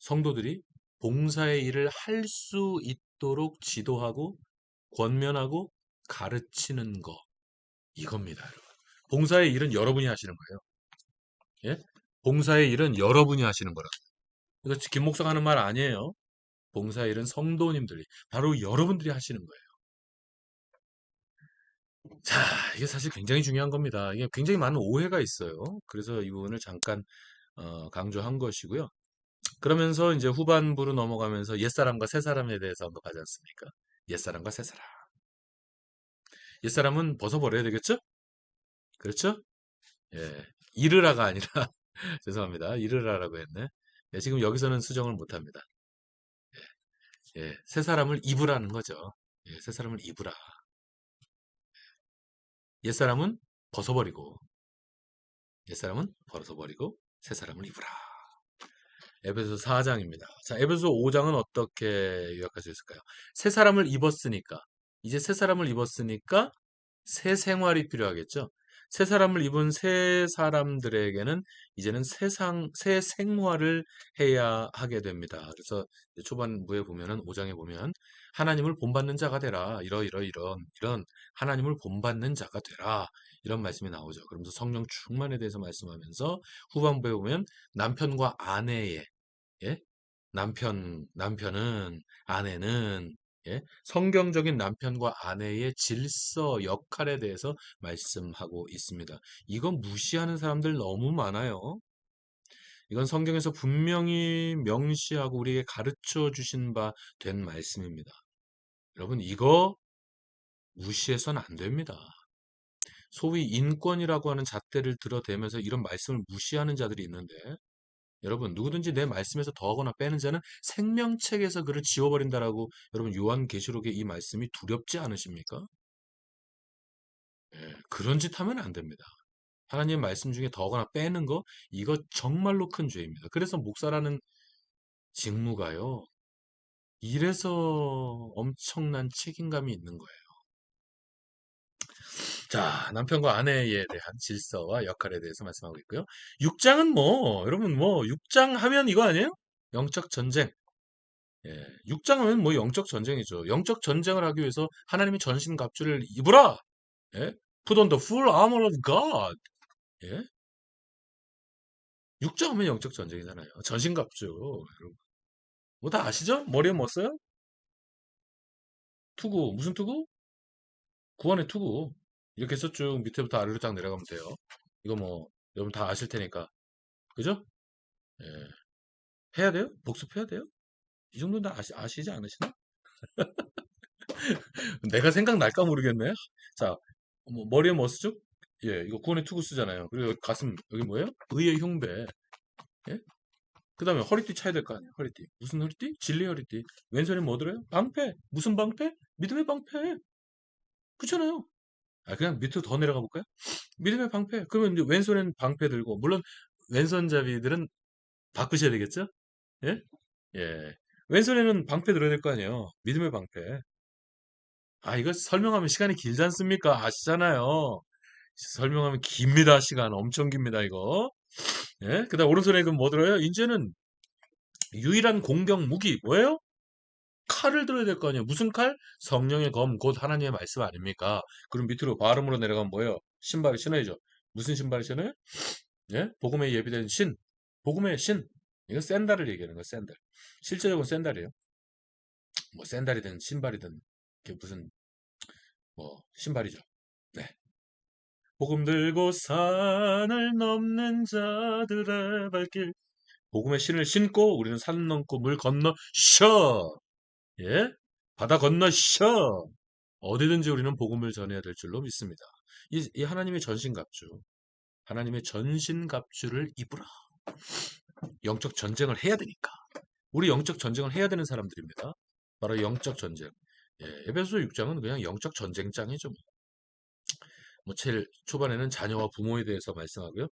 성도들이 봉사의 일을 할 수 있도록 지도하고 권면하고 가르치는 거, 이겁니다, 여러분. 봉사의 일은 여러분이 하시는 거예요. 예? 봉사의 일은 여러분이 하시는 거라. 이거 김 목사가 하는 말 아니에요. 봉사의 일은 성도님들이, 바로 여러분들이 하시는 거예요. 자, 이게 사실 굉장히 중요한 겁니다. 이게 굉장히 많은 오해가 있어요. 그래서 이 부분을 잠깐 강조한 것이고요. 그러면서 이제 후반부로 넘어가면서 옛사람과 새사람에 대해서 언급하지 않습니까? 옛사람과 새사람. 옛사람은 벗어버려야 되겠죠? 그렇죠? 예. 이르라가 아니라, 죄송합니다. 이르라라고 했네. 예, 지금 여기서는 수정을 못합니다. 예, 새사람을 입으라는 거죠. 예, 새사람을 입으라. 옛사람은 벗어버리고, 옛사람은 벗어버리고, 새사람을 입으라. 에베소 4장입니다. 자, 에베소 5장은 어떻게 요약할 수 있을까요? 새 사람을 입었으니까, 이제 새 사람을 입었으니까 새 생활이 필요하겠죠? 새 사람을 입은 새 사람들에게는 이제는 새 생활을 해야 하게 됩니다. 그래서 초반부에 보면은 5장에 보면 하나님을 본받는 자가 되라. 이런 하나님을 본받는 자가 되라. 이런 말씀이 나오죠. 그러면서 성령 충만에 대해서 말씀하면서 후반부에 보면 남편과 아내의, 예? 남편은, 아내는, 예? 성경적인 남편과 아내의 질서, 역할에 대해서 말씀하고 있습니다. 이건 무시하는 사람들 너무 많아요. 이건 성경에서 분명히 명시하고 우리에게 가르쳐 주신 바 된 말씀입니다. 여러분, 이거 무시해서는 안 됩니다. 소위 인권이라고 하는 잣대를 들어대면서 이런 말씀을 무시하는 자들이 있는데, 여러분, 누구든지 내 말씀에서 더하거나 빼는 자는 생명책에서 그를 지워버린다라고, 여러분, 요한계시록의 이 말씀이 두렵지 않으십니까? 예, 그런 짓 하면 안 됩니다. 하나님의 말씀 중에 더하거나 빼는 거, 이거 정말로 큰 죄입니다. 그래서 목사라는 직무가요, 이래서 엄청난 책임감이 있는 거예요. 자, 남편과 아내에 대한 질서와 역할에 대해서 말씀하고 있고요. 6장은 여러분, 6장 하면 이거 아니에요? 영적 전쟁. 예, 6장 하면 영적 전쟁이죠. 영적 전쟁을 하기 위해서 하나님의 전신갑주를 입으라. 예? Put on the full armor of God. 예? 6장 하면 영적 전쟁이잖아요. 전신갑주. 여러분. 뭐 다 아시죠? 머리에 뭐 써요? 투구. 무슨 투구? 구원의 투구. 이렇게 해서 쭉 밑에부터 아래로 딱 내려가면 돼요. 이거 여러분 다 아실 테니까. 그죠? 예. 해야 돼요? 복습해야 돼요? 이 정도는 다 아시지 않으시나? 내가 생각날까 모르겠네. 자, 머리에 뭐 쓰죠? 예, 이거 구원의 투구 쓰잖아요. 그리고 여기 가슴, 여기 뭐예요? 의의 흉배. 예? 그 다음에 허리띠 차야 될 거 아니에요? 허리띠. 무슨 허리띠? 진리 허리띠. 왼손에 뭐 들어요? 방패. 무슨 방패? 믿음의 방패. 그렇잖아요. 아, 그냥 밑으로 더 내려가 볼까요? 믿음의 방패. 그러면 이제 왼손엔 방패 들고, 물론 왼손잡이들은 바꾸셔야 되겠죠? 예? 예. 왼손에는 방패 들어야 될 거 아니에요? 믿음의 방패. 아, 이거 설명하면 시간이 길지 않습니까? 아시잖아요. 설명하면 깁니다. 시간 엄청 깁니다. 이거. 예? 그 다음 오른손에 그럼 뭐 들어요? 이제는 유일한 공격 무기 뭐예요? 칼을 들어야 될 거 아니에요. 무슨 칼? 성령의 검, 곧 하나님의 말씀 아닙니까? 그럼 밑으로 발음으로 내려가면 뭐예요? 신발을 신어야죠. 무슨 신발을 신어요? 예? 복음에 예비된 신. 복음의 신. 이거 샌달을 얘기하는 거예요. 샌달. 실제적으로 샌달이에요. 뭐 샌달이든 신발이든 이게 무슨 뭐 신발이죠. 네. 복음 들고 산을 넘는 자들의 발길. 복음의 신을 신고 우리는 산 넘고 물 건너 셔. 예? 바다 건너 셔. 어디든지 우리는 복음을 전해야 될 줄로 믿습니다. 이 하나님의 전신갑주. 하나님의 전신갑주를 입으라. 영적 전쟁을 해야 되니까. 우리 영적 전쟁을 해야 되는 사람들입니다. 바로 영적 전쟁. 예, 에베소 6장은 그냥 영적 전쟁장이죠. 뭐 제일 초반에는 자녀와 부모에 대해서 말씀하고요.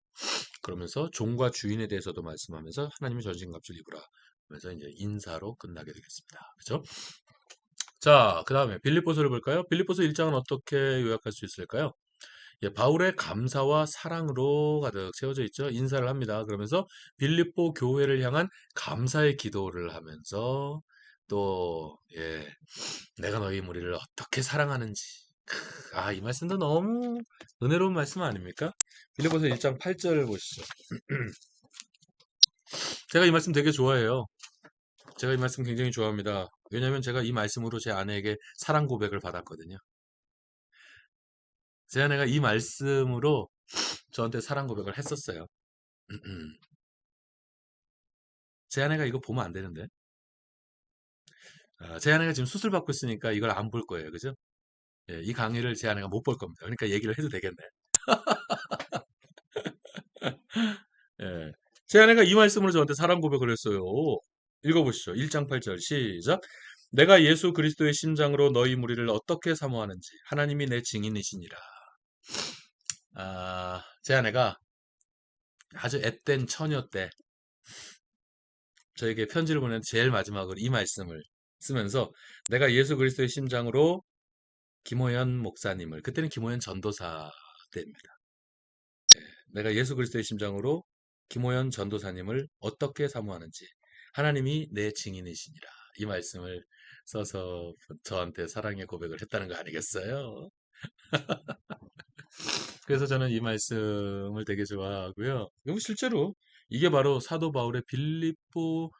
그러면서 종과 주인에 대해서도 말씀하면서 하나님의 전신갑주를 입으라. 그래서 이제 인사로 끝나게 되겠습니다. 그죠? 자, 그 다음에 빌립보서를 볼까요? 빌립보서 1장은 어떻게 요약할 수 있을까요? 예, 바울의 감사와 사랑으로 가득 채워져 있죠. 인사를 합니다. 그러면서 빌립보 교회를 향한 감사의 기도를 하면서 또 예, 내가 너희 무리를 어떻게 사랑하는지. 이 말씀도 너무 은혜로운 말씀 아닙니까? 빌립보서 1장 8절 보시죠. 제가 이 말씀 되게 좋아해요. 제가 이 말씀 굉장히 좋아합니다. 왜냐하면 제가 이 말씀으로 제 아내에게 사랑 고백을 받았거든요. 제 아내가 이 말씀으로 저한테 사랑 고백을 했었어요. 제 아내가 이거 보면 안 되는데. 제 아내가 지금 수술 받고 있으니까 이걸 안 볼 거예요. 그죠? 예, 이 강의를 제 아내가 못 볼 겁니다. 그러니까 얘기를 해도 되겠네. 예. 제 아내가 이 말씀으로 저한테 사랑 고백을 했어요. 읽어보시죠. 1장 8절 시작. 내가 예수 그리스도의 심장으로 너희 무리를 어떻게 사모하는지 하나님이 내 증인이시니라. 제 아내가 아주 앳된 처녀 때 저에게 편지를 보낸 제일 마지막으로 이 말씀을 쓰면서 내가 예수 그리스도의 심장으로 김호연 목사님을 그때는 김호연 전도사 때입니다. 내가 예수 그리스도의 심장으로 김호연 전도사님을 어떻게 사모하는지 하나님이 내 증인이시니라. 이 말씀을 써서 저한테 사랑의 고백을 했다는 거 아니겠어요? 그래서 저는 이 말씀을 되게 좋아하고요. 그리고 실제로 이게 바로 사도 바울의 빌립보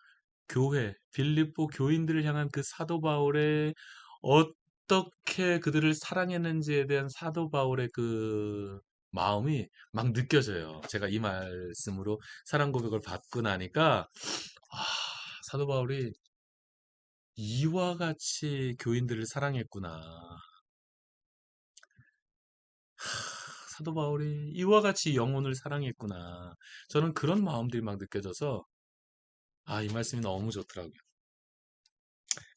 교회, 빌립보 교인들을 향한 그 사도 바울의 어떻게 그들을 사랑했는지에 대한 사도 바울의 그 마음이 막 느껴져요. 제가 이 말씀으로 사랑 고백을 받고 나니까 아, 사도 바울이 이와 같이 교인들을 사랑했구나. 사도 바울이 이와 같이 영혼을 사랑했구나. 저는 그런 마음들이 막 느껴져서 이 말씀이 너무 좋더라고요.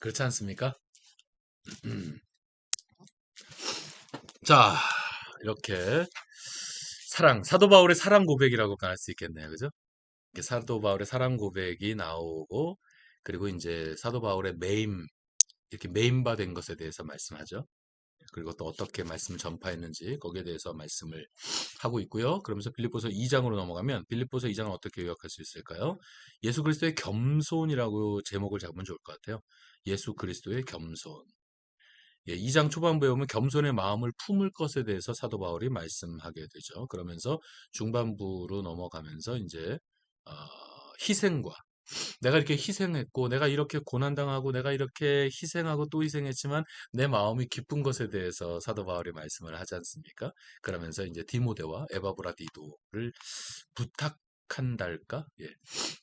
그렇지 않습니까? 자, 이렇게 사도 바울의 사랑 고백이라고 말할 수 있겠네요. 그죠? 이렇게 사도 바울의 사랑 고백이 나오고, 그리고 이제 사도 바울의 이렇게 메임바된 것에 대해서 말씀하죠. 그리고 또 어떻게 말씀을 전파했는지 거기에 대해서 말씀을 하고 있고요. 그러면서 빌립보서 2장으로 넘어가면 빌립보서 2장은 어떻게 요약할 수 있을까요? 예수 그리스도의 겸손이라고 제목을 잡으면 좋을 것 같아요. 예수 그리스도의 겸손. 예, 2장 초반부에 보면 겸손의 마음을 품을 것에 대해서 사도 바울이 말씀하게 되죠. 그러면서 중반부로 넘어가면서 이제 어, 희생과 내가 이렇게 희생했고 내가 이렇게 고난당하고 내가 이렇게 희생하고 또 희생했지만 내 마음이 기쁜 것에 대해서 사도 바울이 말씀을 하지 않습니까? 그러면서 이제 디모데와 에바브라디도를 부탁한달까? 예.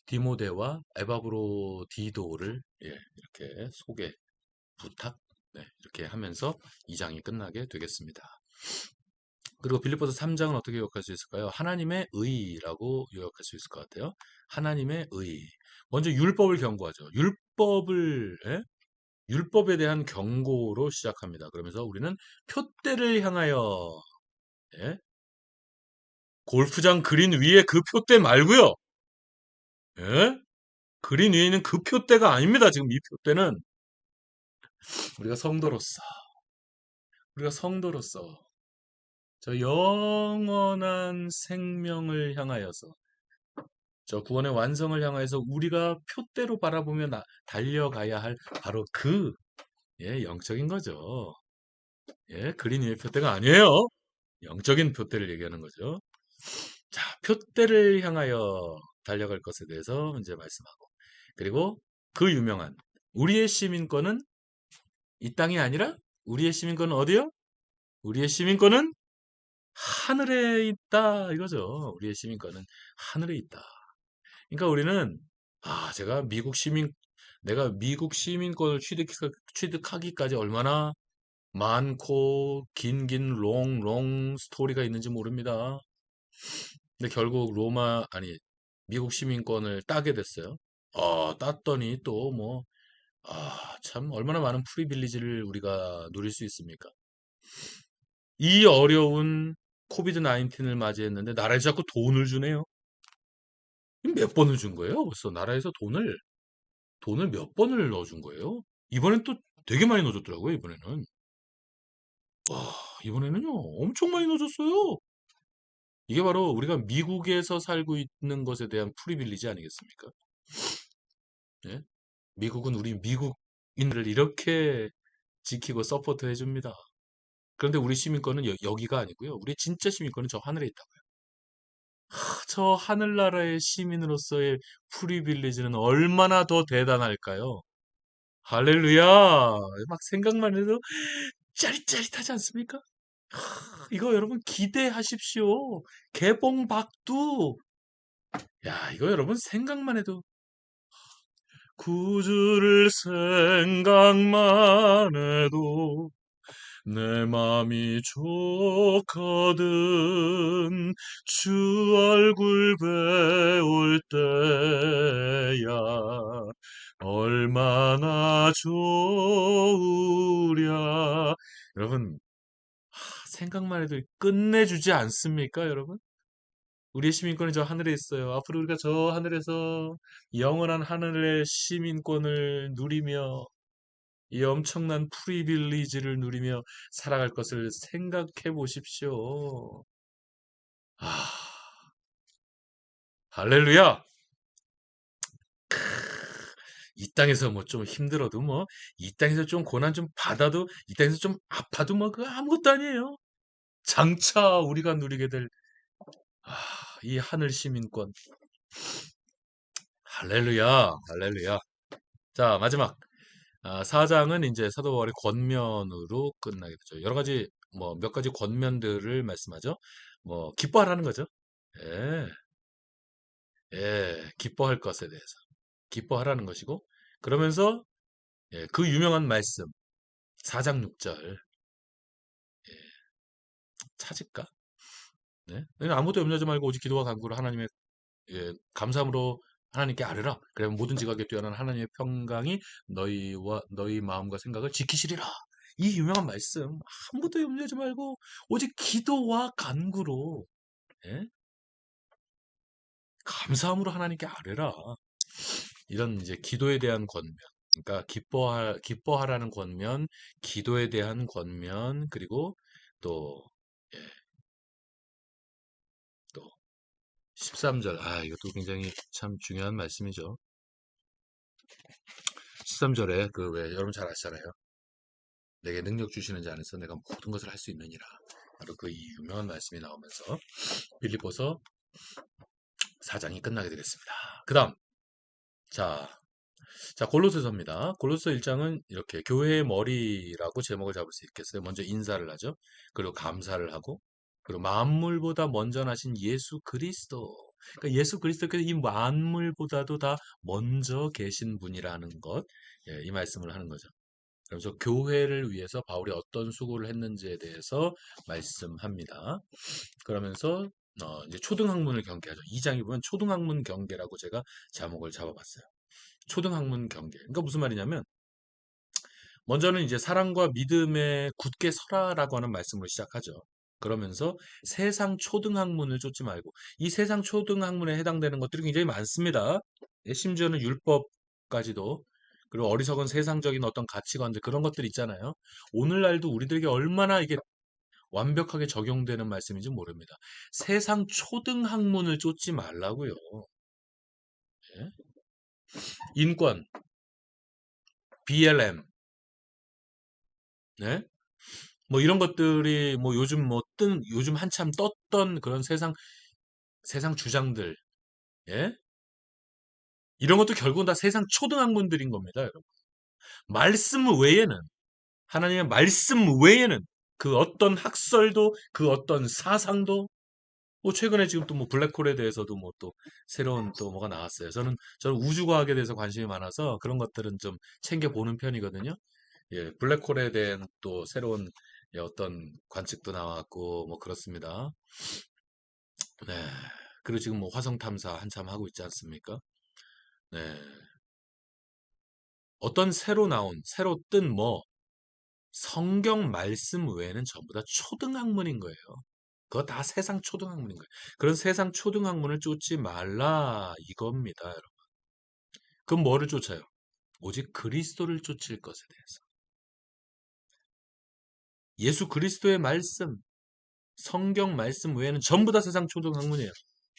디모데와 에바브로디도를 이렇게 소개 부탁 이렇게 하면서 2장이 끝나게 되겠습니다. 그리고 빌립보서 3장은 어떻게 요약할 수 있을까요? 하나님의 의라고 요약할 수 있을 것 같아요. 하나님의 의. 먼저 율법을 경고하죠. 율법에 대한 경고로 시작합니다. 그러면서 우리는 표대를 향하여 예? 골프장 그린 위에 그 표대 말고요. 예? 그린 위에 있는 그 표대가 아닙니다. 지금 이 표대는 우리가 성도로서 저 영원한 생명을 향하여서 저 구원의 완성을 향하여서 우리가 표대로 바라보며 달려가야 할 바로 그 영적인 거죠. 그린 위의 표대가 아니에요. 영적인 표대를 얘기하는 거죠. 자, 표대를 향하여 달려갈 것에 대해서 이제 말씀하고, 그리고 그 유명한 우리의 시민권은 이 땅이 아니라 우리의 시민권은 어디요? 우리의 시민권은 하늘에 있다 이거죠. 우리의 시민권은 하늘에 있다. 그러니까 우리는 제가 내가 미국 시민권을 취득하기까지 얼마나 많고 긴 롱 스토리가 있는지 모릅니다. 근데 결국 미국 시민권을 따게 됐어요. 땄더니 또 뭐, 참 얼마나 많은 프리빌리지를 우리가 누릴 수 있습니까? 이 어려운 코비드 19을 맞이했는데 나라에서 자꾸 돈을 주네요. 몇 번을 준 거예요? 벌써 나라에서 돈을 몇 번을 넣어준 거예요? 이번엔 또 되게 많이 넣어줬더라고요, 이번에는. 와, 이번에는요, 엄청 많이 넣어줬어요. 이게 바로 우리가 미국에서 살고 있는 것에 대한 프리빌리지 아니겠습니까? 예? 미국은 우리 미국인들을 이렇게 지키고 서포트 해줍니다. 그런데 우리 시민권은 여기가 아니고요. 우리 진짜 시민권은 저 하늘에 있다고요. 저 하늘나라의 시민으로서의 프리빌리지는 얼마나 더 대단할까요? 할렐루야! 막 생각만 해도 짜릿짜릿하지 않습니까? 이거 여러분 기대하십시오. 개봉박두. 야, 이거 여러분 생각만 해도 구주를 생각만 해도 내 맘이 좋거든 주 얼굴 배울 때야 얼마나 좋으랴. 여러분 생각만 해도 끝내주지 않습니까 여러분? 우리의 시민권이 저 하늘에 있어요. 앞으로 우리가 저 하늘에서 영원한 하늘의 시민권을 누리며 이 엄청난 프리빌리지를 누리며 살아갈 것을 생각해 보십시오. 아, 할렐루야! 이 땅에서 뭐 좀 힘들어도 뭐, 이 땅에서 좀 고난 좀 받아도, 이 땅에서 좀 아파도 뭐, 그 아무것도 아니에요. 장차 우리가 누리게 될, 아, 이 하늘 시민권. 할렐루야, 할렐루야. 자, 마지막. 4장은 이제 사도 바울의 권면으로 끝나게 되죠. 여러 가지, 뭐, 몇 가지 권면들을 말씀하죠. 뭐, 기뻐하라는 거죠. 예, 기뻐할 것에 대해서. 기뻐하라는 것이고, 그러면서, 그 유명한 말씀, 4장 6절, 찾을까? 네? 아무것도 염려하지 말고 오직 기도와 간구로 하나님의, 감사함으로 하나님께 아뢰라. 그러면 모든 지각에 뛰어난 하나님의 평강이 너희 마음과 생각을 지키시리라. 이 유명한 말씀, 아무것도 염려하지 말고 오직 기도와 간구로, 예? 감사함으로 하나님께 아뢰라. 이런 이제 기도에 대한 권면. 그러니까 기뻐하라는 권면, 기도에 대한 권면, 그리고 또, 예, 또 13절. 이것도 굉장히 참 중요한 말씀이죠. 13절에 그 왜 여러분 잘 아시잖아요. 내게 능력 주시는 자 안에서 내가 모든 것을 할 수 있느니라. 바로 그 이 유명한 말씀이 나오면서 빌립보서 4장이 끝나게 되겠습니다. 그다음 자, 골로새서입니다. 골로새 1장은 이렇게 교회의 머리라고 제목을 잡을 수 있겠어요. 먼저 인사를 하죠. 그리고 감사를 하고, 그리고 만물보다 먼저 나신 예수 그리스도. 그러니까 예수 그리스도께서 이 만물보다도 다 먼저 계신 분이라는 것, 이 말씀을 하는 거죠. 그래서 교회를 위해서 바울이 어떤 수고를 했는지에 대해서 말씀합니다. 그러면서 이제 초등학문을 경계하죠. 2장에 보면 초등학문 경계라고 제가 제목을 잡아봤어요. 초등학문 경계. 그러니까 무슨 말이냐면 먼저는 이제 사랑과 믿음에 굳게 서라라고 하는 말씀으로 시작하죠. 그러면서 세상 초등학문을 쫓지 말고 이 세상 초등학문에 해당되는 것들이 굉장히 많습니다. 심지어는 율법까지도 그리고 어리석은 세상적인 어떤 가치관들 그런 것들 있잖아요. 오늘날도 우리들에게 얼마나 이게 완벽하게 적용되는 말씀인지 모릅니다. 세상 초등학문을 쫓지 말라고요. 예? 인권, BLM, 네? 뭐 이런 것들이 뭐 요즘 한참 떴던 그런 세상 주장들, 예? 이런 것도 결국은 다 세상 초등학문들인 겁니다, 여러분. 말씀 외에는, 하나님의 말씀 외에는 그 어떤 학설도, 그 어떤 사상도, 뭐 최근에 지금 또 뭐 블랙홀에 대해서도 뭐 또 새로운 또 뭐가 나왔어요. 저는 우주과학에 대해서 관심이 많아서 그런 것들은 좀 챙겨 보는 편이거든요. 예, 블랙홀에 대한 또 새로운 예, 어떤 관측도 나왔고 뭐 그렇습니다. 네. 그리고 지금 뭐 화성 탐사 한참 하고 있지 않습니까? 네. 어떤 새로 뜬 뭐 성경 말씀 외에는 전부 다 초등학문인 거예요. 그거 다 세상 초등학문인 거예요. 그런 세상 초등학문을 쫓지 말라 이겁니다, 여러분. 그럼 뭐를 쫓아요? 오직 그리스도를 쫓을 것에 대해서. 예수 그리스도의 말씀, 성경 말씀 외에는 전부 다 세상 초등학문이에요.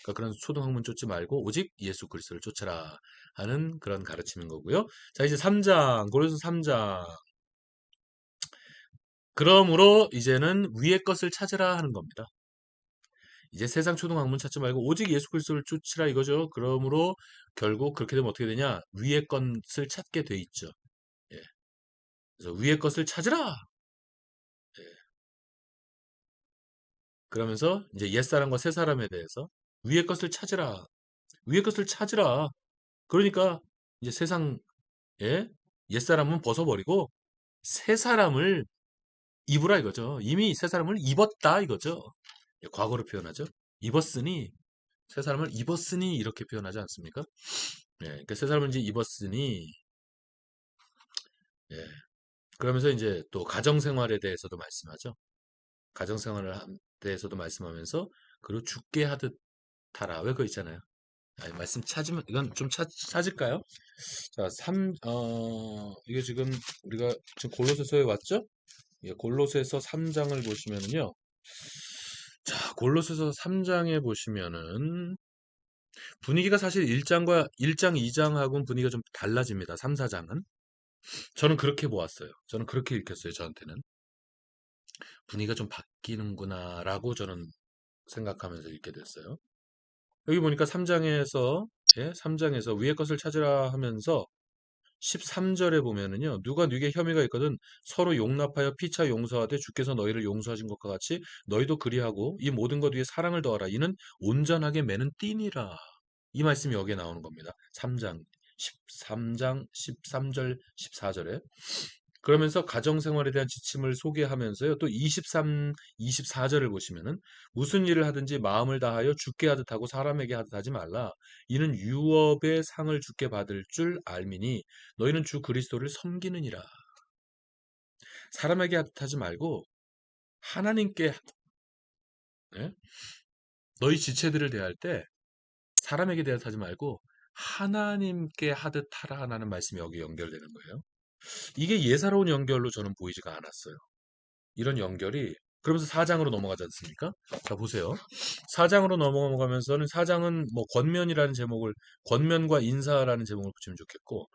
그러니까 그런 초등학문 쫓지 말고 오직 예수 그리스도를 쫓아라 하는 그런 가르침인 거고요. 자, 이제 3장, 고린도서 3장. 그러므로 이제는 위의 것을 찾으라 하는 겁니다. 이제 세상 초등학문 찾지 말고 오직 예수 그리스도를 쫓으라 이거죠. 그러므로 결국 그렇게 되면 어떻게 되냐? 위의 것을 찾게 돼 있죠. 예. 그래서 위의 것을 찾으라. 예. 그러면서 이제 옛사람과 새사람에 대해서 위의 것을 찾으라. 위의 것을 찾으라. 그러니까 이제 세상에 옛사람은 벗어버리고 새사람을 입으라 이거죠. 이미 새사람을 입었다 이거죠. 예, 과거로 표현하죠. 입었으니 새사람을 입었으니 이렇게 표현하지 않습니까? 예, 그러니까 새사람을 이제 입었으니 예, 그러면서 이제 또 가정생활에 대해서도 말씀하죠. 가정생활에 대해서도 말씀하면서 그리고 죽게 하듯 하라. 왜 그거 있잖아요. 아니, 말씀 찾으면 이건 좀 찾을까요? 자, 이게 지금 우리가 지금 골로새서에 왔죠? 예, 골로새서 3장을 보시면은요. 자, 골로새서 3장에 보시면은 분위기가 사실 1장, 2장하고는 분위기가 좀 달라집니다. 3, 4장은. 저는 그렇게 보았어요. 저는 그렇게 읽혔어요. 저한테는. 분위기가 좀 바뀌는구나라고 저는 생각하면서 읽게 됐어요. 여기 보니까 3장에서 예, 3장에서 위의 것을 찾으라 하면서 13절에 보면은요. 누가 네게 혐의가 있거든 서로 용납하여 피차 용서하되 주께서 너희를 용서하신 것과 같이 너희도 그리하고 이 모든 것 위에 사랑을 더하라. 이는 온전하게 매는 띠니라. 이 말씀이 여기에 나오는 겁니다. 3장 13장 13절 14절에 그러면서 가정생활에 대한 지침을 소개하면서요. 또 23, 24절을 보시면은 무슨 일을 하든지 마음을 다하여 주께 하듯 하고 사람에게 하듯 하지 말라. 이는 유업의 상을 주께 받을 줄 알미니 너희는 주 그리스도를 섬기느니라. 사람에게 하듯 하지 말고 하나님께 예? 너희 지체들을 대할 때 사람에게 대하듯 하지 말고 하나님께 하듯 하라라는 말씀이 여기 연결되는 거예요. 이게 예사로운 연결로 저는 보이지가 않았어요. 이런 연결이 그러면서 4장으로 넘어가지 않습니까? 자 보세요. 4장으로 넘어가면서는 4장은 뭐 권면이라는 제목을 권면과 인사라는 제목을 붙이면 좋겠고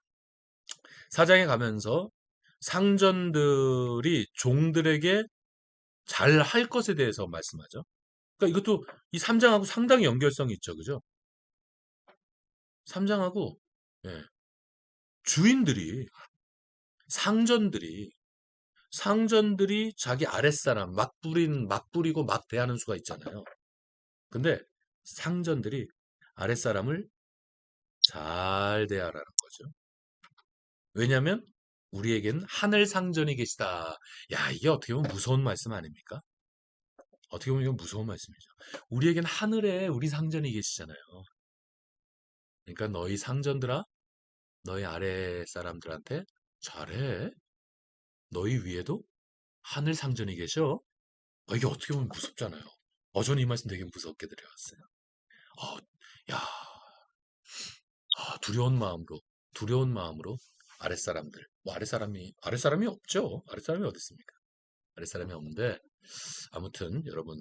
4장에 가면서 상전들이 종들에게 잘 할 것에 대해서 말씀하죠. 그러니까 이것도 이 3장하고 상당히 연결성이 있죠. 그죠? 3장하고 예, 주인들이 상전들이 상전들이 자기 아랫사람 막 부리고 막 대하는 수가 있잖아요. 근데 상전들이 아랫사람을 잘 대하라는 거죠. 왜냐하면 우리에겐 하늘 상전이 계시다. 야, 이게 어떻게 보면 무서운 말씀 아닙니까? 어떻게 보면 이건 무서운 말씀이죠. 우리에겐 하늘에 우리 상전이 계시잖아요. 그러니까 너희 상전들아, 너희 아래 사람들한테 잘해. 너희 위에도 하늘 상전이 계셔. 이게 어떻게 보면 무섭잖아요. 저는 이 말씀 되게 무섭게 들려왔어요. 어, 야, 두려운 마음으로 아랫사람들, 뭐 아랫사람이 없죠. 아랫사람이 어디 있습니까? 아랫사람이 없는데, 아무튼 여러분,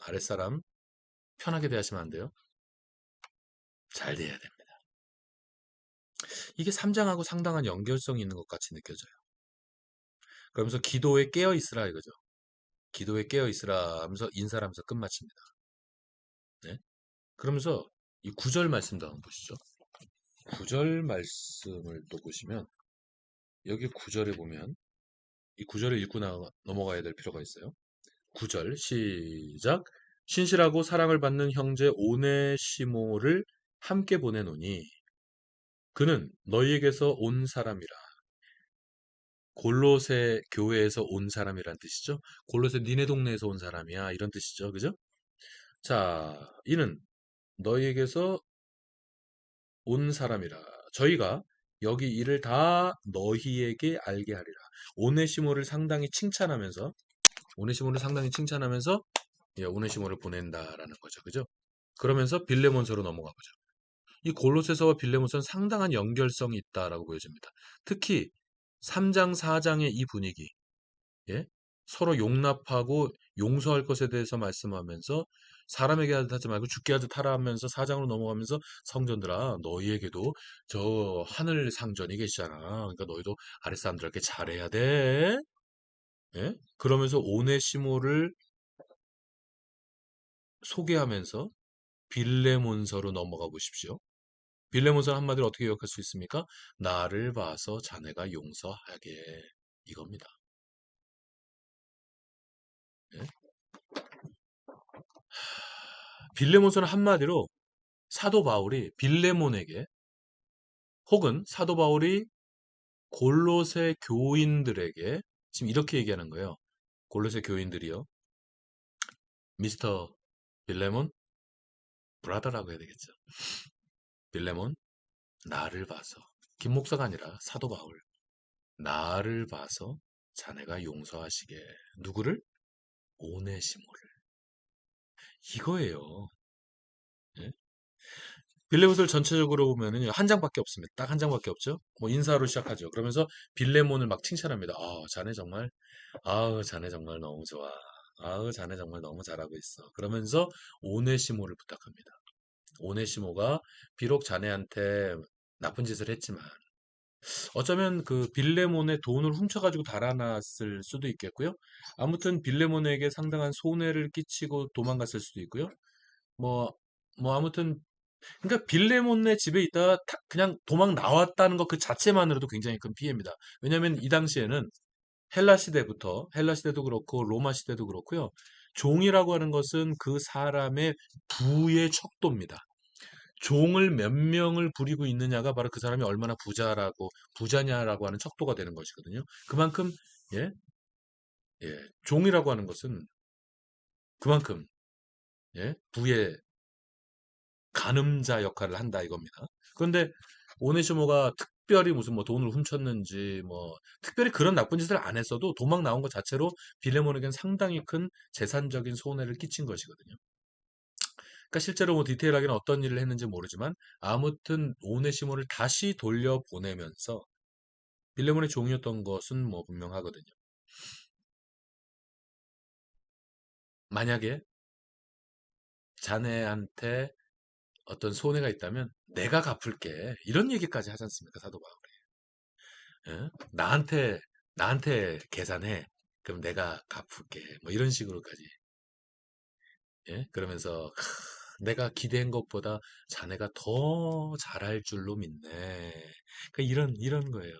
아랫사람 편하게 대하시면 안 돼요. 잘 대해야 됩니다. 이게 3장하고 상당한 연결성이 있는 것 같이 느껴져요. 그러면서 기도에 깨어 있으라 이거죠. 기도에 깨어 있으라 하면서 인사를 하면서 끝마칩니다. 네? 그러면서 이 9절 말씀도 한번 보시죠. 구절 말씀을 또 보시면 여기 구절에 보면 이 구절을 읽고 넘어가야 될 필요가 있어요. 9절 시작. 신실하고 사랑을 받는 형제 오네시모를 함께 보내노니 그는 너희에게서 온 사람이라. 골로새 교회에서 온 사람이란 뜻이죠. 골로새 니네 동네에서 온 사람이야 이런 뜻이죠. 그죠? 자, 이는 너희에게서 온 사람이라. 저희가 여기 이를 다 너희에게 알게 하리라. 오네시모를 상당히 칭찬하면서 오네시모를 상당히 칭찬하면서 예, 오네시모를 보낸다라는 거죠. 그죠? 그러면서 빌레몬서로 넘어가 보죠. 이 골로새서와 빌레몬서는 상당한 연결성이 있다라고 보여집니다. 특히 3장, 4장의 이 분위기, 예? 서로 용납하고 용서할 것에 대해서 말씀하면서 사람에게 하듯 하지 말고 죽게 하듯 하라 하면서 4장으로 넘어가면서 성전들아 너희에게도 저 하늘 상전이 계시잖아. 그러니까 너희도 아랫사람들에게 잘해야 돼. 예? 그러면서 오네시모를 소개하면서 빌레몬서로 넘어가 보십시오. 빌레몬서는 한마디로 어떻게 기억할 수 있습니까? 나를 봐서 자네가 용서하게 이겁니다. 예? 빌레몬서는 한마디로 사도 바울이 빌레몬에게 혹은 사도 바울이 골로새 교인들에게 지금 이렇게 얘기하는 거예요. 골로새 교인들이요. 미스터 빌레몬 브라더라고 해야 되겠죠. 빌레몬 나를 봐서 김 목사가 아니라 사도 바울 나를 봐서 자네가 용서하시게 누구를? 오네시모를 이거예요. 예? 빌레몬을 전체적으로 보면은 한 장밖에 없습니다. 딱 한 장밖에 없죠. 뭐 인사로 시작하죠. 그러면서 빌레몬을 막 칭찬합니다. 자네 정말 너무 좋아. 자네 정말 너무 잘하고 있어. 그러면서 오네시모를 부탁합니다. 오네시모가 비록 자네한테 나쁜 짓을 했지만 어쩌면 그 빌레몬의 돈을 훔쳐가지고 달아났을 수도 있겠고요. 아무튼 빌레몬에게 상당한 손해를 끼치고 도망갔을 수도 있고요. 뭐, 아무튼 그러니까 빌레몬네 집에 있다가 그냥 도망 나왔다는 것 그 자체만으로도 굉장히 큰 피해입니다. 왜냐하면 이 당시에는 헬라 시대도 그렇고 로마 시대도 그렇고요. 종이라고 하는 것은 그 사람의 부의 척도입니다. 종을 몇 명을 부리고 있느냐가 바로 그 사람이 얼마나 부자냐라고 하는 척도가 되는 것이거든요. 그만큼 예, 종이라고 하는 것은 그만큼 부의 가늠자 역할을 한다 이겁니다. 그런데 오네시모가 특별히 무슨 뭐 돈을 훔쳤는지 뭐 특별히 그런 나쁜 짓을 안 했어도 도망 나온 것 자체로 빌레몬에겐 상당히 큰 재산적인 손해를 끼친 것이거든요. 그러니까 실제로 뭐 디테일하게는 어떤 일을 했는지 모르지만 아무튼 오네시모를 다시 돌려보내면서 빌레몬의 종이었던 것은 뭐 분명하거든요. 만약에 자네한테 어떤 손해가 있다면 내가 갚을게. 이런 얘기까지 하지 않습니까? 사도 바울이. 예? 나한테 계산해. 그럼 내가 갚을게. 뭐 이런 식으로까지. 예? 그러면서 내가 기대한 것보다 자네가 더 잘할 줄로 믿네. 그러니까 이런 거예요.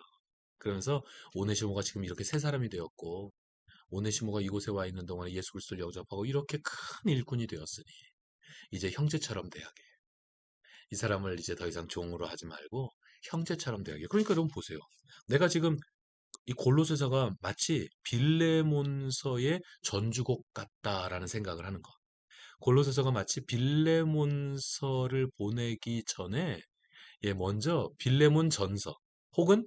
그러면서 오네시모가 지금 이렇게 새 사람이 되었고 오네시모가 이곳에 와 있는 동안에 예수 그리스도를 영접하고 이렇게 큰 일꾼이 되었으니 이제 형제처럼 대하게. 이 사람을 이제 더 이상 종으로 하지 말고 형제처럼 대하게. 그러니까 여러분 보세요. 내가 지금 이 골로새서가 마치 빌레몬서의 전주곡 같다라는 생각을 하는 거. 골로새서가 마치 빌레몬서를 보내기 전에 먼저 빌레몬 전서 혹은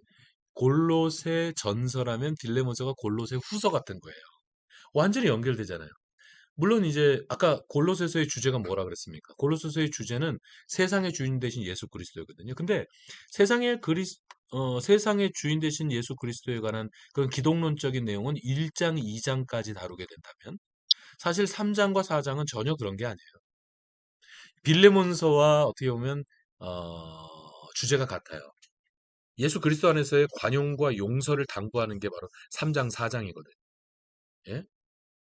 골로새 전서라면 빌레몬서가 골로새 후서 같은 거예요. 완전히 연결되잖아요. 물론 이제 아까 골로새서의 주제가 뭐라 그랬습니까? 골로새서의 주제는 세상의 주인 되신 예수 그리스도거든요. 근데 세상의 주인 되신 예수 그리스도에 관한 그런 기독론적인 내용은 1장, 2장까지 다루게 된다면 사실 3장과 4장은 전혀 그런 게 아니에요. 빌레몬서와 어떻게 보면 주제가 같아요. 예수 그리스도 안에서의 관용과 용서를 당부하는 게 바로 3장, 4장이거든요. 예?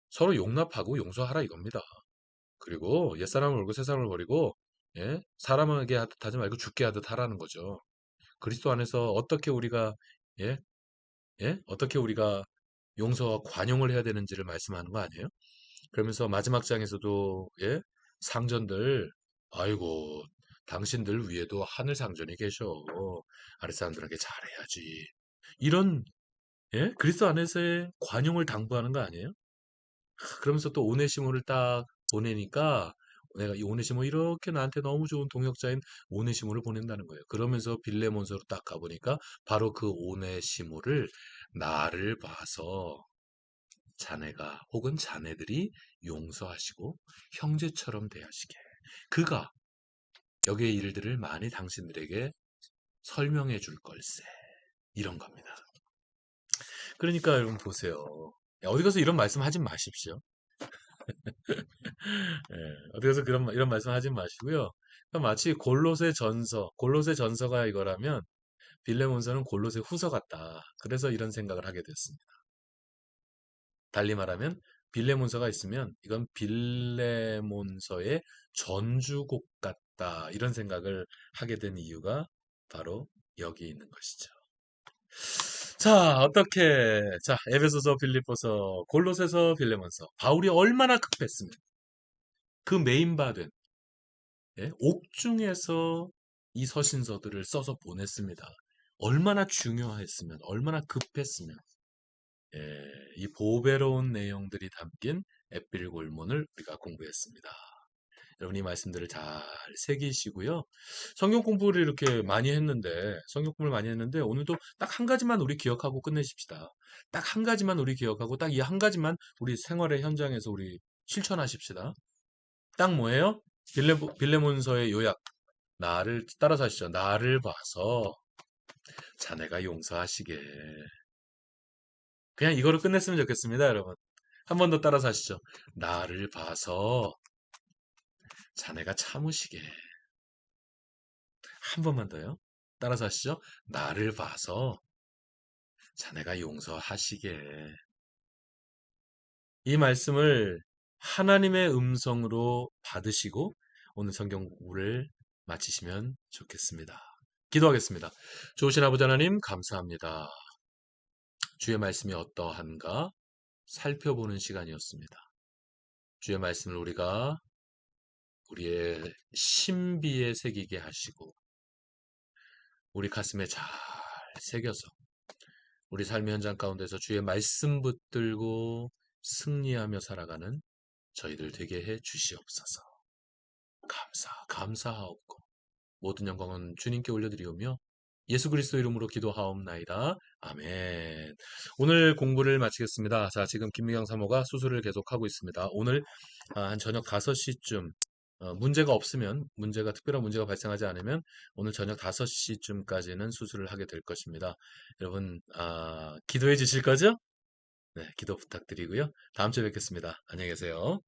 서로 용납하고 용서하라 이겁니다. 그리고 옛사람을 버리고 새사람을 버리고 사람에게 하듯 하지 말고 죽게 하듯 하라는 거죠. 그리스도 안에서 어떻게 우리가 예? 예? 어떻게 우리가 용서와 관용을 해야 되는지를 말씀하는 거 아니에요? 그러면서 마지막 장에서도 예? 상전들 아이고 당신들 위에도 하늘 상전이 계셔. 아랫 사람들에게 잘해야지. 이런 예? 그리스도 안에서의 관용을 당부하는 거 아니에요? 그러면서 또 오네시모를 딱 보내니까 내가 이 오네시모 이렇게 나한테 너무 좋은 동역자인 오네시모를 보낸다는 거예요. 그러면서 빌레몬서로 딱 가보니까 바로 그 오네시모를 나를 봐서 자네가 혹은 자네들이 용서하시고 형제처럼 대하시게. 그가 여기의 일들을 많이 당신들에게 설명해 줄 걸세. 이런 겁니다. 그러니까 여러분 보세요. 어디 가서 이런 말씀 하지 마십시오. 예, 어디 가서 이런 말씀 하지 마시고요. 그러니까 마치 골로새 전서가 이거라면 빌레몬서는 골로새 후서 같다. 그래서 이런 생각을 하게 됐습니다. 달리 말하면 빌레몬서가 있으면 이건 빌레몬서의 전주곡 같다. 이런 생각을 하게 된 이유가 바로 여기 있는 것이죠. 자, 어떻게 자, 에베소서, 빌립보서, 골로새서, 빌레몬서. 바울이 얼마나 급했으면 그 메인바된 옥중에서 이 서신서들을 써서 보냈습니다. 얼마나 중요했으면, 얼마나 급했으면, 이 보배로운 내용들이 담긴 에필골문을 우리가 공부했습니다. 여러분 이 말씀들을 잘 새기시고요. 성경 공부를 많이 했는데 오늘도 딱 한 가지만 우리 기억하고 끝내십시다. 딱 한 가지만 우리 기억하고 딱 이 한 가지만 우리 생활의 현장에서 우리 실천하십시다. 딱 뭐예요? 빌레몬서의 요약. 나를 따라서 하시죠. 나를 봐서 자네가 용서하시게. 그냥 이거로 끝냈으면 좋겠습니다, 여러분. 한 번 더 따라서 하시죠. 나를 봐서 자네가 참으시게. 한 번만 더요. 따라서 하시죠. 나를 봐서 자네가 용서하시게. 이 말씀을 하나님의 음성으로 받으시고 오늘 성경 공부를 마치시면 좋겠습니다. 기도하겠습니다. 좋으신 아버지 하나님 감사합니다. 주의 말씀이 어떠한가 살펴보는 시간이었습니다. 주의 말씀을 우리가 우리의 신비에 새기게 하시고 우리 가슴에 잘 새겨서 우리 삶의 현장 가운데서 주의 말씀 붙들고 승리하며 살아가는 저희들 되게 해 주시옵소서. 감사하옵고 모든 영광은 주님께 올려드리오며 예수 그리스도 이름으로 기도하옵나이다. 아멘. 오늘 공부를 마치겠습니다. 자, 지금 김미경 사모가 수술을 계속하고 있습니다. 오늘 한 저녁 5시쯤 문제가 없으면 특별한 문제가 발생하지 않으면 오늘 저녁 5시쯤까지는 수술을 하게 될 것입니다. 여러분 기도해 주실 거죠? 네, 기도 부탁드리고요. 다음 주에 뵙겠습니다. 안녕히 계세요.